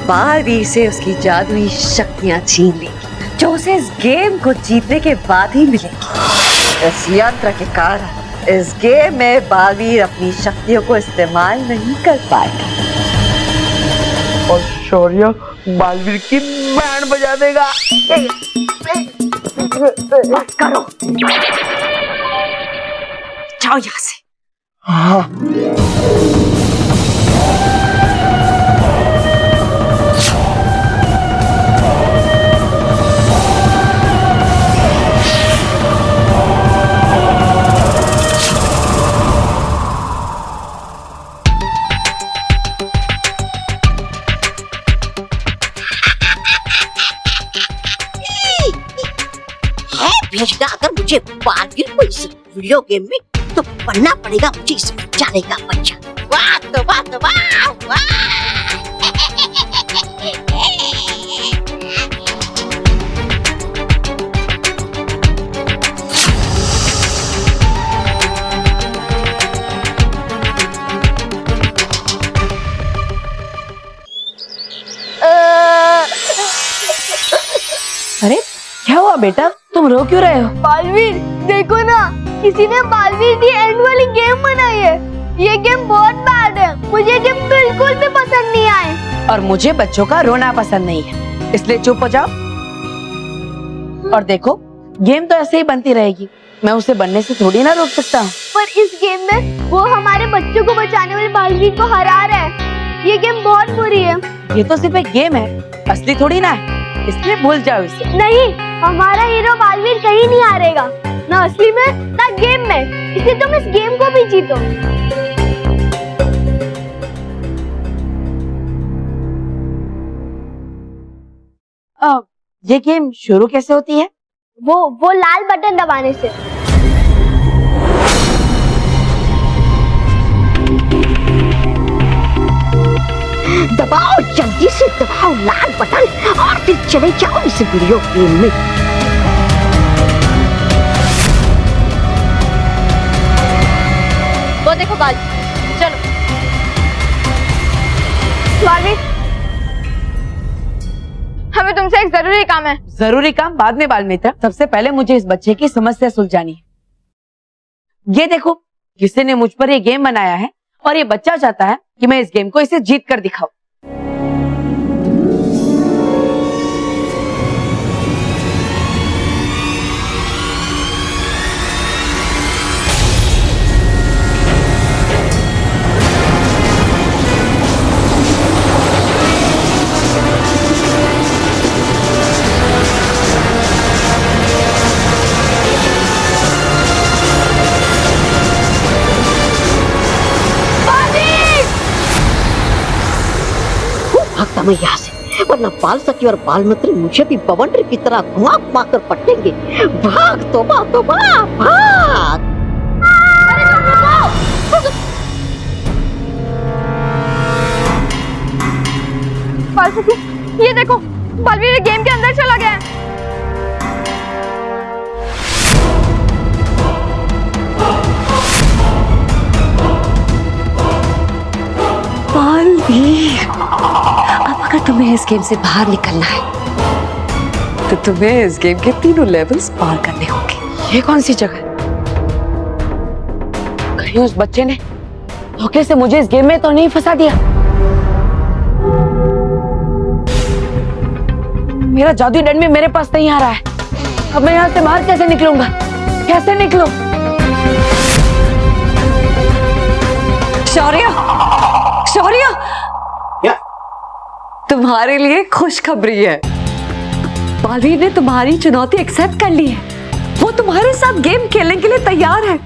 बालवीर से उसकी जादुई शक्तियां छीन लेगी, जो उसे इस गेम को जीतने के बाद ही मिलेगी। इस यंत्र के कारण इस गेम में बालवीर अपनी शक्तियों को इस्तेमाल नहीं कर पाएगा, और शौर्य बालवीर की बैंड बजा देगा। मत करो, जाओ यहाँ से। हाँ। भेजता कर मुझे बालवीर को इस वीडियो गेम में तो पढ़ना पड़ेगा मुझे इस जाने का बच्चा। वाह तो वाह तो वाह वाह। अरे क्या हुआ बेटा, तुम रो क्यों रहे हो? बालवीर देखो ना, किसी ने बालवीर की एंड वाली गेम बनाई है। ये गेम बहुत बैड है, मुझे गेम बिल्कुल भी पसंद नहीं आए। और मुझे बच्चों का रोना पसंद नहीं है, इसलिए चुप हो जाओ। और देखो, गेम तो ऐसे ही बनती रहेगी, मैं उसे बनने से थोड़ी ना रोक सकता हूँ। पर इस गेम में वो हमारे बच्चों को बचाने वाले बालवीर को हरा रहा है। ये गेम बहुत बुरी है। ये तो सिर्फ एक गेम है, असली थोड़ी ना है, इसलिए भूल जाओ इसे। नहीं, हमारा हीरो बालवीर कहीं नहीं हारेगा, ना असली में ना गेम में। इसलिए तुम इस गेम को भी जीतो। ये गेम शुरू कैसे होती है? वो लाल बटन दबाने से। दबाओ, जल्दी से दबाओ लाल बटन और फिर चले जाओ इस वीडियो गेम में। वो देखो बालवीर, चलो। बालवीर, हमें तुमसे एक जरूरी काम है। जरूरी काम बाद में बालमित्र, सबसे पहले मुझे इस बच्चे की समस्या सुलझानी है। ये देखो, किसी ने मुझ पर ये गेम बनाया है और ये बच्चा चाहता है कि मैं इस गेम को इसे जीत कर दिखाऊं। भागता मैं यहाँ से, वरना बाल सखी और बाल मित्र मुझे भी बवंडर की तरह घुमा घुमा कर पटेंगे। भाग तो भाग तो भाग भाग। बाल सखी, ये देखो, बालवीर गेम के अंदर चला गया है। बालवीर, अब अगर तुम्हें इस गेम से बाहर निकलना है तो तुम्हें इस गेम के तीनों लेवल्स पार करने होंगे। ये कौन सी जगह है? कहीं उस बच्चे ने धोखे से मुझे इस गेम में तो नहीं फंसा दिया? मेरा जादुई डंड भी मेरे पास नहीं आ रहा है। अब मैं यहाँ से बाहर कैसे निकलूंगा? कैसे निकलूं? शौर्य, शौर्य, तुम्हारे लिए खुशखबरी है। बालवीर ने तुम्हारी चुनौती एक्सेप्ट कर ली है। वो तुम्हारे साथ गेम खेलने के लिए तैयार है।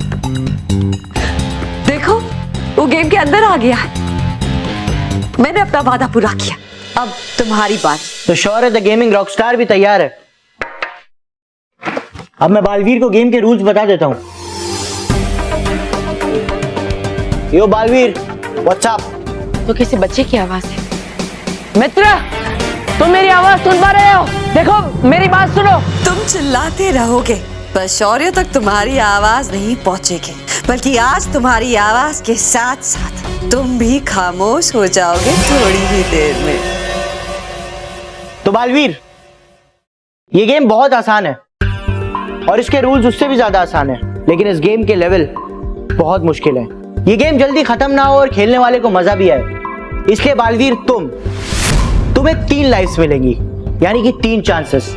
देखो, वो गेम के अंदर आ गया है। मैंने अपना वादा पूरा किया, अब तुम्हारी बात। तो शौर्य द गेमिंग रॉकस्टार भी तैयार है। अब मैं बालवीर को गेम के रूल्स बता देता हूँ। यो बालवीर, व्हाट्स अप? तो किसी बच्चे की आवाज है। मित्र, तुम मेरी आवाज सुन पा रहे हो? देखो, मेरी बात सुनो। तुम चिल्लाते रहोगे पर शौर्य तक तुम्हारी आवाज नहीं पहुंचेगी, बल्कि आज तुम्हारी आवाज के साथ साथ तुम भी खामोश हो जाओगे थोड़ी ही देर में। तो बालवीर, ये गेम बहुत आसान है और इसके रूल्स उससे भी ज्यादा आसान है, लेकिन इस गेम के लेवल बहुत मुश्किल है। ये गेम जल्दी खत्म ना हो और खेलने वाले को मजा भी आए, इसलिए बालवीर तुम्हें 3 लाइफ्स मिलेंगी, यानी कि 3 चांसेस।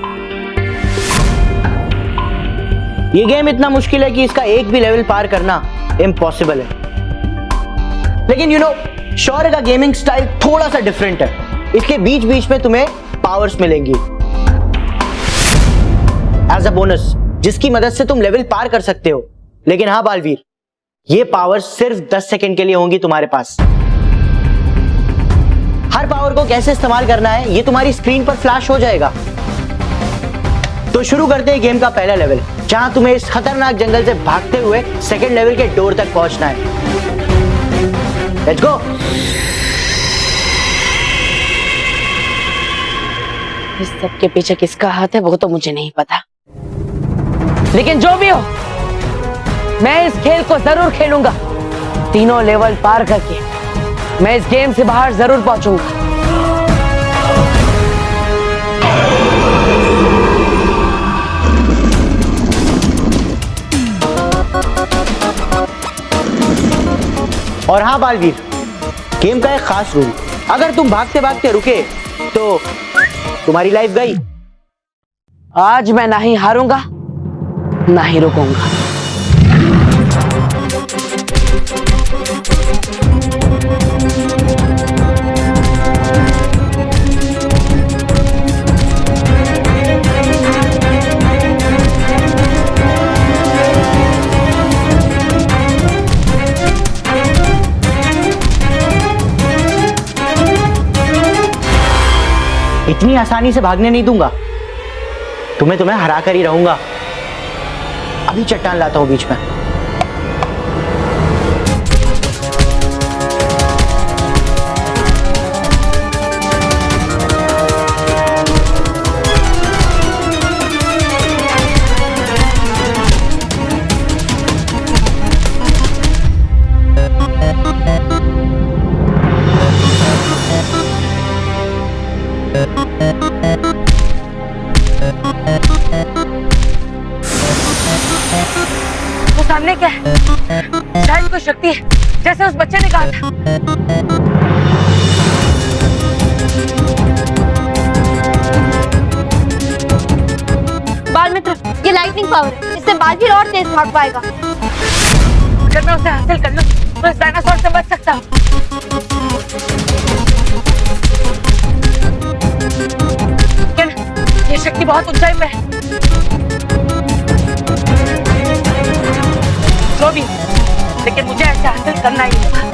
ये गेम इतना मुश्किल है कि इसका एक भी लेवल पार करना इम्पॉसिबल है। लेकिन यू नो, शौर्य का गेमिंग स्टाइल थोड़ा सा डिफरेंट है, इसके बीच बीच में तुम्हें पावर्स मिलेंगी एज अ बोनस, जिसकी मदद से तुम लेवल पार कर सकते हो। लेकिन हाँ बालवीर, ये पावर्स सिर्फ 10 सेकंड के लिए होंगी तुम्हारे पास। हर पावर को कैसे इस्तेमाल करना है ये तुम्हारी स्क्रीन पर फ्लैश हो जाएगा। तो शुरू करते हैं गेम का पहला लेवल, जहां तुम्हें इस खतरनाक जंगल से भागते हुए सेकंड लेवल के डोर तक पहुंचना है। Let's go. इस सब के पीछे किसका हाथ है वो तो मुझे नहीं पता, लेकिन जो भी हो मैं इस खेल को जरूर खेलूंगा। तीनों लेवल पार करके मैं इस गेम से बाहर जरूर पहुंचूंगा। और हाँ बालवीर, गेम का एक खास रूल, अगर तुम भागते भागते रुके तो तुम्हारी लाइफ गई। आज मैं ना ही हारूंगा ना ही रुकूंगा। इतनी आसानी से भागने नहीं दूंगा, तुम्हें हरा कर ही रहूंगा। अभी चट्टान लाता हूं बीच में। वो सामने क्या है? शायद कोई शक्ति है, जैसे उस बच्चे ने कहा था। बाल मित्र, ये लाइटनिंग पावर है, इससे बालवीर और तेज भाग पाएगा। अगर मैं उसे हासिल कर लूं तो इस डायनासोर से बच सकता हूं। लेकिन ये शक्ति बहुत ऊंचाई पे है। जो भी, लेकिन मुझे ऐसे हासिल करना ही होगा।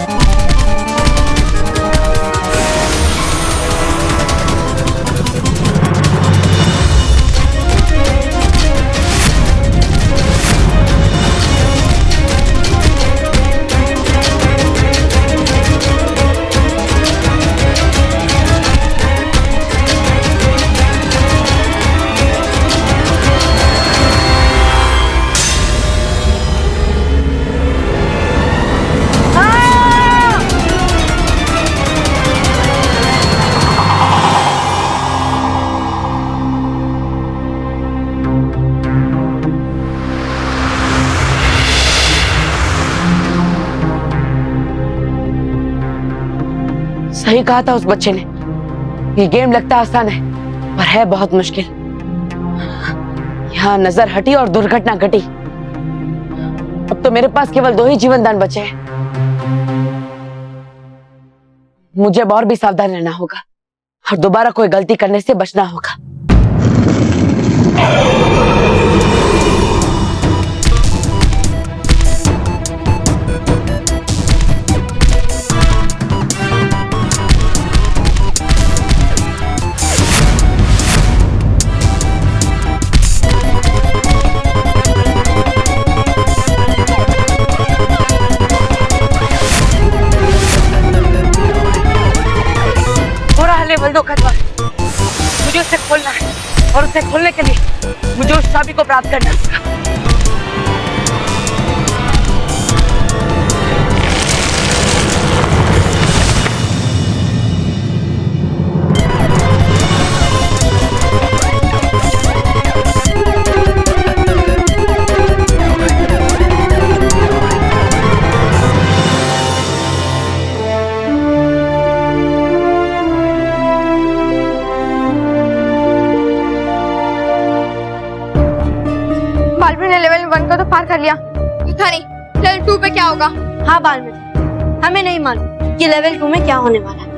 सही कहा था उस बच्चे ने, ये गेम लगता आसान है पर है बहुत मुश्किल। यहाँ नजर हटी और दुर्घटना घटी। अब तो मेरे पास केवल 2 ही जीवन दान बचे हैं। मुझे और भी सावधान रहना होगा और दोबारा कोई गलती करने से बचना होगा। लेवल 2 खतवा, मुझे उसे खोलना है और उसे खोलने के लिए मुझे उस चाबी को प्राप्त करना होगा। लेवल 1 को तो पार कर लिया, था नहीं लेवल 2 पे क्या होगा? हाँ बाल मित्र, हमें नहीं मालूम कि लेवल 2 में क्या होने वाला है,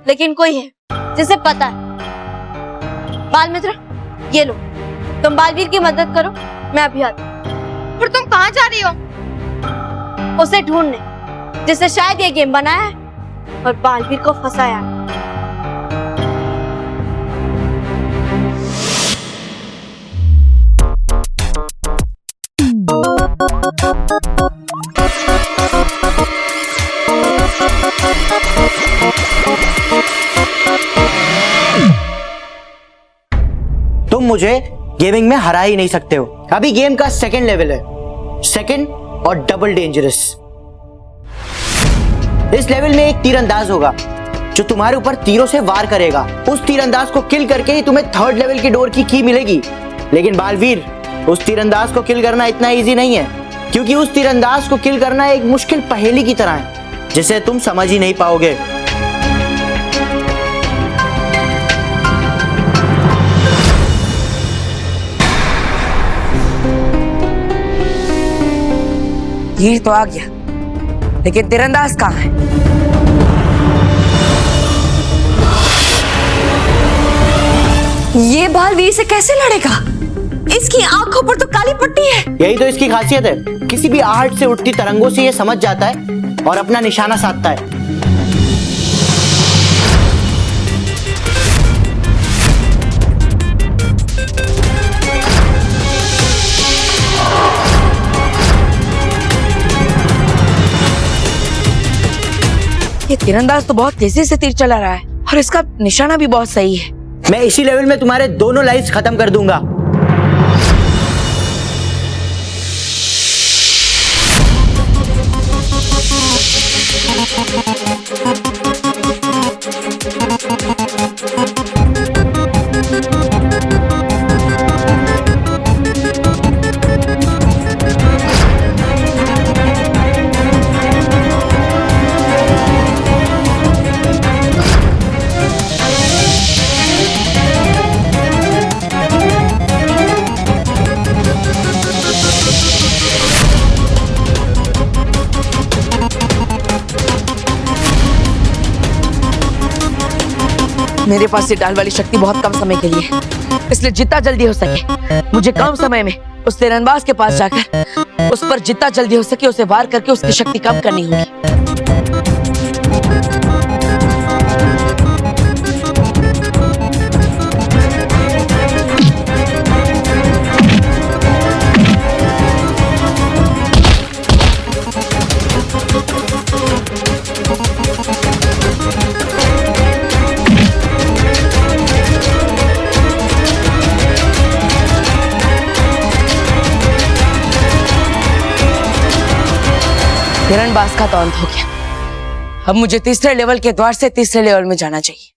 लेकिन कोई है जिसे पता है। बाल मित्र, ये लो, तुम बालवीर की मदद करो, मैं अभी आती हूँ। फिर तुम कहाँ जा रही हो? उसे ढूंढने जिसे शायद ये गेम बनाया है और बालवीर को फंसाया है। तुम मुझे गेमिंग में हरा ही नहीं सकते हो। अभी गेम का सेकंड लेवल है, सेकंड और डबल डेंजरस। इस लेवल में एक तीरंदाज होगा जो तुम्हारे ऊपर तीरों से वार करेगा। उस तीरंदाज को किल करके ही तुम्हें थर्ड लेवल की डोर की मिलेगी। लेकिन बालवीर, उस तीरंदाज को किल करना इतना इजी नहीं है, क्योंकि उस तीरंदाज को किल करना एक मुश्किल पहेली की तरह है जिसे तुम समझ ही नहीं पाओगे। तीर तो आ गया, लेकिन तीरंदाज कहाँ है? ये बालवीर से कैसे लड़ेगा? इसकी आंखों पर तो काली पट्टी है। यही तो इसकी खासियत है, किसी भी आहट से उठती तरंगों से ये समझ जाता है और अपना निशाना साधता है। ये तीरंदाज तो बहुत तेजी से तीर चला रहा है और इसका निशाना भी बहुत सही है। मैं इसी लेवल में तुम्हारे दोनों लाइफ्स खत्म कर दूंगा। मेरे पास ये डाल वाली शक्ति बहुत कम समय के लिए है, इसलिए जितना जल्दी हो सके मुझे कम समय में उस तीरंदाज के पास जाकर उस पर जितना जल्दी हो सके उसे वार करके उसकी शक्ति कम करनी होगी। तीरंदाज का तो अंत हो गया। अब मुझे तीसरे लेवल के द्वार से तीसरे लेवल में जाना चाहिए।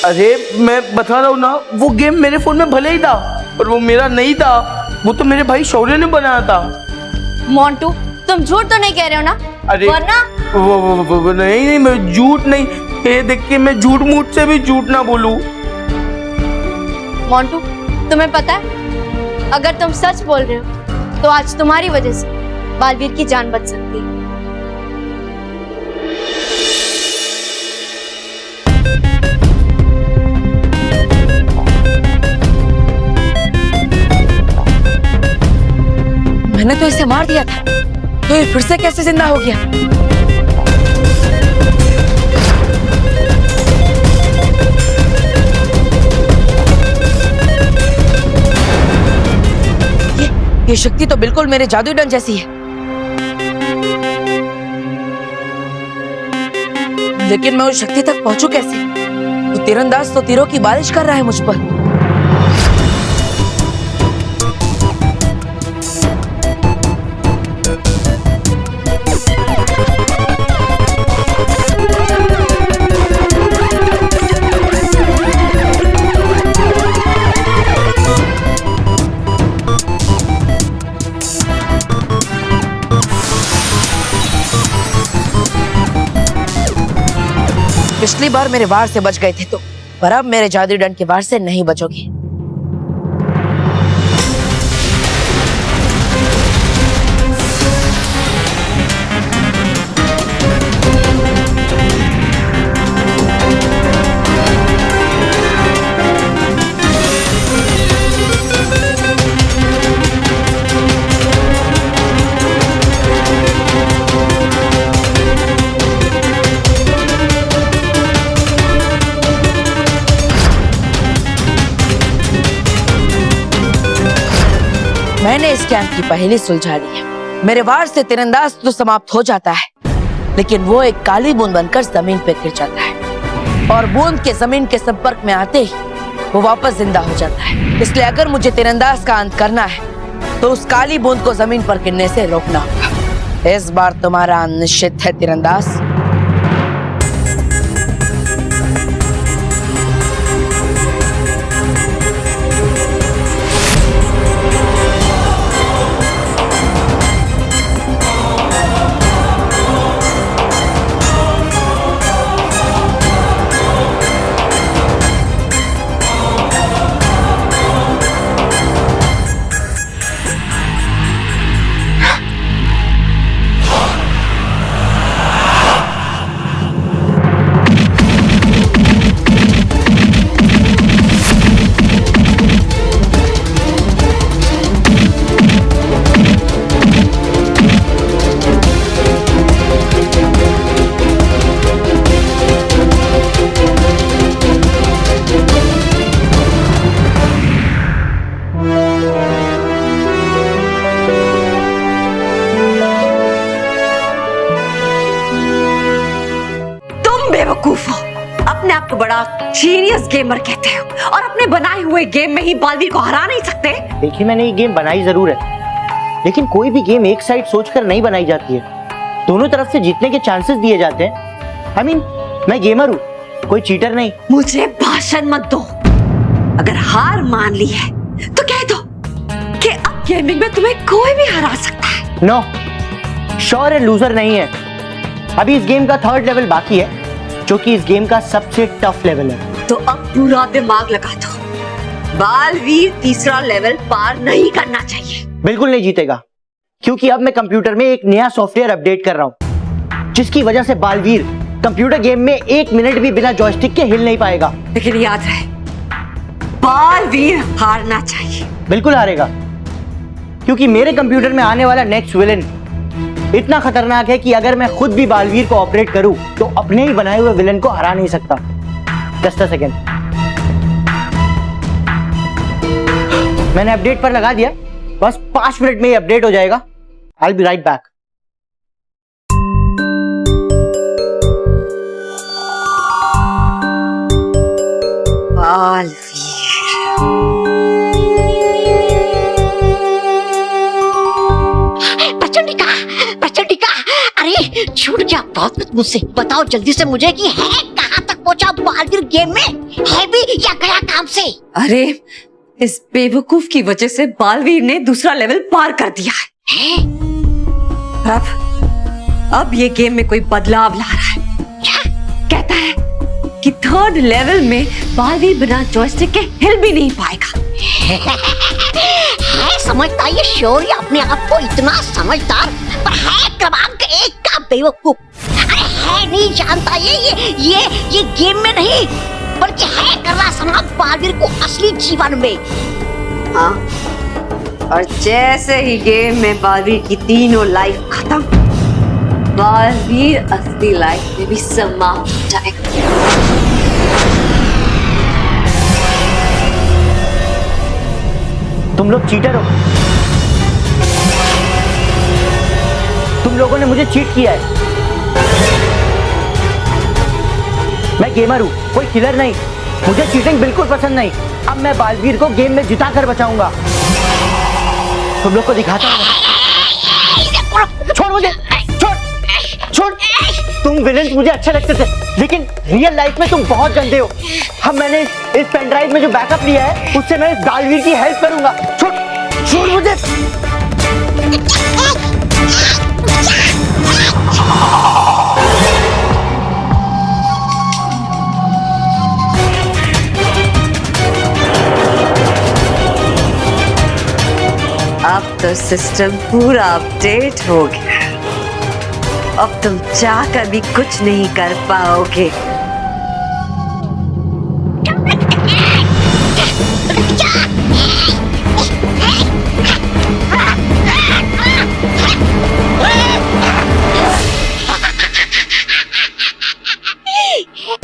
अरे मैं बता रहा हूँ ना, वो गेम मेरे फोन में भले ही था पर वो मेरा नहीं था, वो तो मेरे भाई शौर्य ने बनाया था। मोंटू, तुम झूठ तो नहीं कह रहे हो ना? अरे वरना वो नहीं, मैं झूठ नहीं, ये देख के मैं झूठ मूठ से भी झूठ ना बोलूं। मोंटू, तुम्हें पता है अगर तुम सच बोल रहे हो तो आज तुम्हारी वजह से बालवीर की जान बच सकती है। मैंने तो इसे मार दिया था, तो ये फिर से कैसे जिंदा हो गया? ये शक्ति तो बिल्कुल मेरे जादू डंड जैसी है, लेकिन मैं उस शक्ति तक पहुंचूं कैसे? वो तीरंदाज तो तीरों की बारिश कर रहा है मुझ पर। पिछली बार मेरे वार से बच गए थे तो, पर अब मेरे जादू डंड के वार से नहीं बचोगे। मैंने इस कैंप की पहेली सुलझा ली है। मेरे वार से तीरंदाज तो समाप्त हो जाता है, लेकिन वो एक काली बूंद बनकर जमीन पे गिर जाता है और बूंद के जमीन के संपर्क में आते ही वो वापस जिंदा हो जाता है। इसलिए अगर मुझे तीरंदाज का अंत करना है तो उस काली बूंद को जमीन पर गिरने से रोकना होगा। इस बार तुम्हारा अंत निश्चित है तीरंदाज। बेवकूफ हो, अपने आप को बड़ा जीनियस गेमर कहते हो और अपने बनाए हुए गेम में ही बालवीर को हरा नहीं सकते। देखिए मैंने ये गेम बनाई जरूर है, लेकिन कोई भी गेम एक साइड सोचकर नहीं बनाई जाती है। दोनों तरफ से जीतने के चांसेस दिए जाते हैं। I mean, मैं गेमर हूँ, कोई चीटर नहीं। मुझे भाषण मत दो। अगर हार मान ली है तो कह दो कि अब गेमिंग में तुम्हें कोई भी हरा सकता है। नो, श्योर है लूजर नहीं है। अभी इस गेम का 3rd लेवल बाकी है, जो कि इस गेम का सबसे टफ लेवल है। तो अब पूरा दिमाग लगा दो। बालवीर 3रा लेवल पार नहीं करना चाहिए। बिल्कुल नहीं जीतेगा, क्योंकि अब मैं कंप्यूटर में एक नया सॉफ्टवेयर अपडेट कर रहा हूँ, जिसकी वजह से बालवीर कंप्यूटर गेम में 1 मिनट भी बिना जॉयस्टिक के हिल नहीं पाएगा। लेकिन याद रहे, बालवीर हारना चाहिए। बिल्कुल हारेगा, क्योंकि मेरे कंप्यूटर में आने वाला नेक्स्ट विलेन इतना खतरनाक है कि अगर मैं खुद भी बालवीर को ऑपरेट करूं तो अपने ही बनाए हुए विलेन को हरा नहीं सकता। जस्ट अ सेकेंड, मैंने अपडेट पर लगा दिया, बस 5 मिनट में ही अपडेट हो जाएगा। I will be right back. अरे छूट गया बहुत कुछ मुझसे। बताओ जल्दी से मुझे कि है कहाँ तक पहुँचा बालवीर गेम में, है भी या गया काम से? अरे इस बेवकूफ की वजह से बालवीर ने 2रा लेवल पार कर दिया है। अब ये गेम में कोई बदलाव ला रहा है। क्या कहता है कि 3rd लेवल में बालवीर बिना जॉयस्टिक के हिल भी नहीं पाएगा। है समझता ये शोर या अपने आप को इतना समझदार, पर है क्रमांक 1 का बेवकूफ। अरे है नहीं जानता ये गेम में नहीं, बल्कि है करना समाप्त बालवीर को असली जीवन में। हाँ, और जैसे ही गेम में बालवीर की 3 लाइफ खत्म, बालवीर असली लाइफ में भी समाप्त हो जाएगा। तुम लोग चीटर हो, तुम लोगों ने मुझे चीट किया है। मैं गेमर हूं, कोई किलर नहीं। मुझे चीटिंग बिल्कुल पसंद नहीं। अब मैं बालवीर को गेम में जिता कर बचाऊंगा। तुम लोग को दिखाता हूं। छोड़ मुझे, छोड़। तुम विलेन मुझे अच्छे लगते थे, लेकिन रियल लाइफ में तुम बहुत गंदे हो। अब मैंने इस पेन ड्राइव में जो बैकअप लिया है, उससे मैं इस बालवीर की हेल्प करूंगा। छोड़ मुझे। अब तो सिस्टम पूरा अपडेट हो गया। अब तुम चाहकर भी कुछ नहीं कर पाओगे।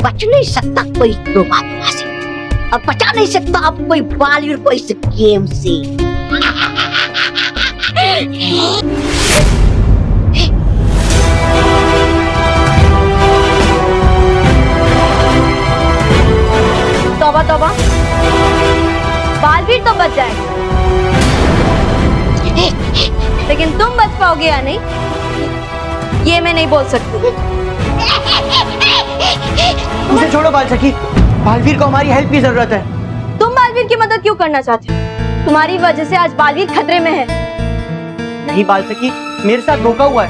बच नहीं सकता कोई दुर्भाग्य से, और बचा नहीं सकता अब कोई बालवीर को इस गेम से। तौबा तौबा, बालवीर तो बच जाएगा, लेकिन तुम बच पाओगे या नहीं ये मैं नहीं बोल सकती। उसे छोड़ो बाल सखी, बालवीर को हमारी हेल्प की जरूरत है। तुम बालवीर की मदद क्यों करना चाहते हो? तुम्हारी वजह से आज बालवीर खतरे में है। नहीं बाल सखी, मेरे साथ धोखा हुआ है।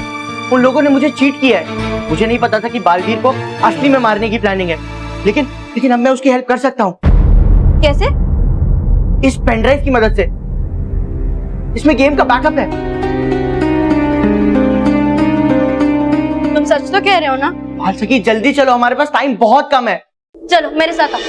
उन लोगों ने मुझे चीट किया है। मुझे नहीं पता था कि बालवीर को असली में मारने की प्लानिंग है, लेकिन अब मैं उसकी हेल्प कर सकता हूँ। कैसे? इस पेनड्राइव की मदद से। इसमें गेम का बैकअप है। तुम सच तो कह रहे हो ना? बाल सखी जल्दी चलो, हमारे पास टाइम बहुत कम है। चलो मेरे साथ आओ।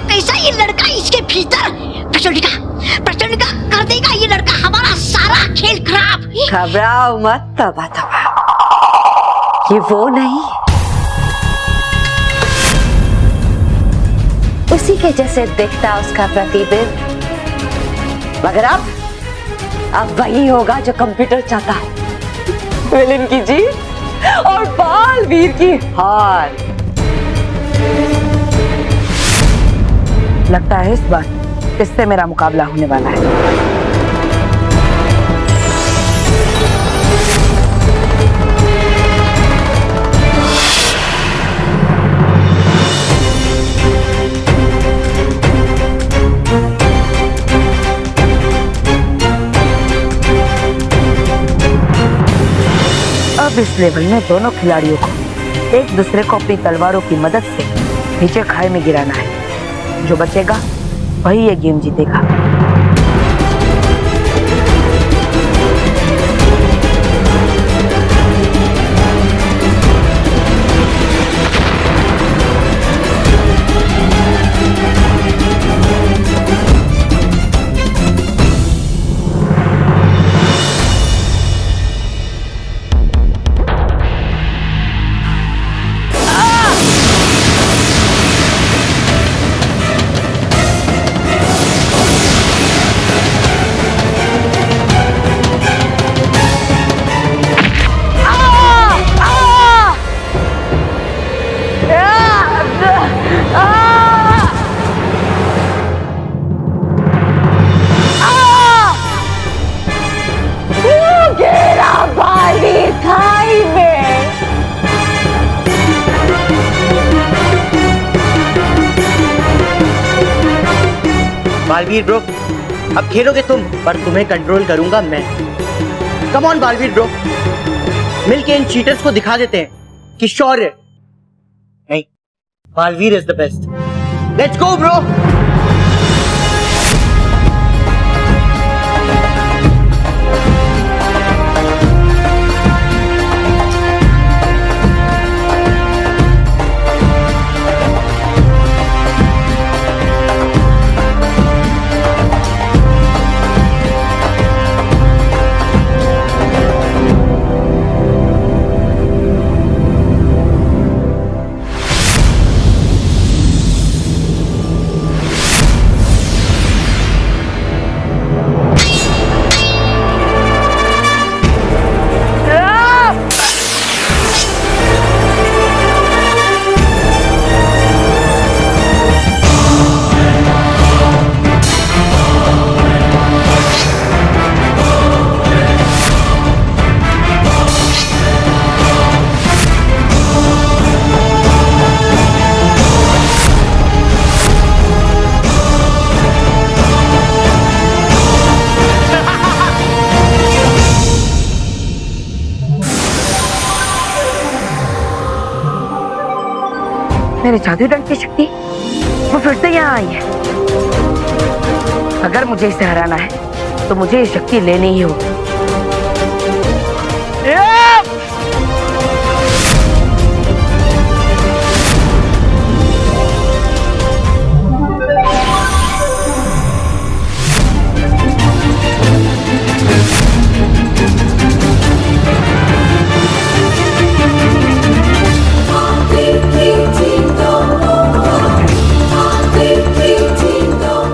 कैसा ये लड़का इसके भीतर? प्रचंडिका कर देगा ये लड़का हमारा सारा खेल खराब। घबराओ मत तबा, ये वो नहीं, उसी के जैसे दिखता उसका प्रतिबिंब, मगर अब वही होगा जो कंप्यूटर चाहता है। विलेन की जीत और बालवीर की हार। लगता है इस बार इससे मेरा मुकाबला होने वाला है। अब इस लेवल में दोनों खिलाड़ियों को एक दूसरे को अपनी तलवारों की मदद से नीचे खाई में गिराना है। जो बचेगा वही ये गेम जीतेगा। बालवीर ब्रो, अब खेलोगे तुम, पर तुम्हें कंट्रोल करूंगा मैं। कम ऑन बालवीर ब्रो, मिलके इन चीटर्स को दिखा देते हैं कि शौर्य नहीं, Baalveer is the best. Let's go bro. मेरे जादू डंड की शक्ति वो फिर से यहाँ आई है। अगर मुझे इसे हराना है तो मुझे ये शक्ति लेनी ही होगी।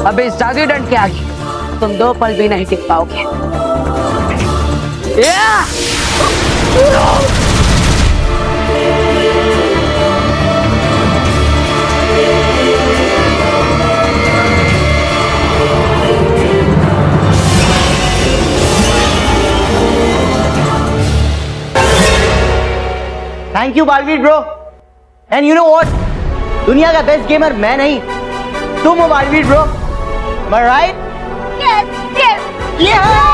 अब इस जादू डंड के आगे तुम 2 पल भी नहीं टिक पाओगे। Thank you Baalveer bro. And you know what, दुनिया का बेस्ट गेमर मैं नहीं, तुम हो Baalveer bro. Am I right? Yes, yes. Yeah!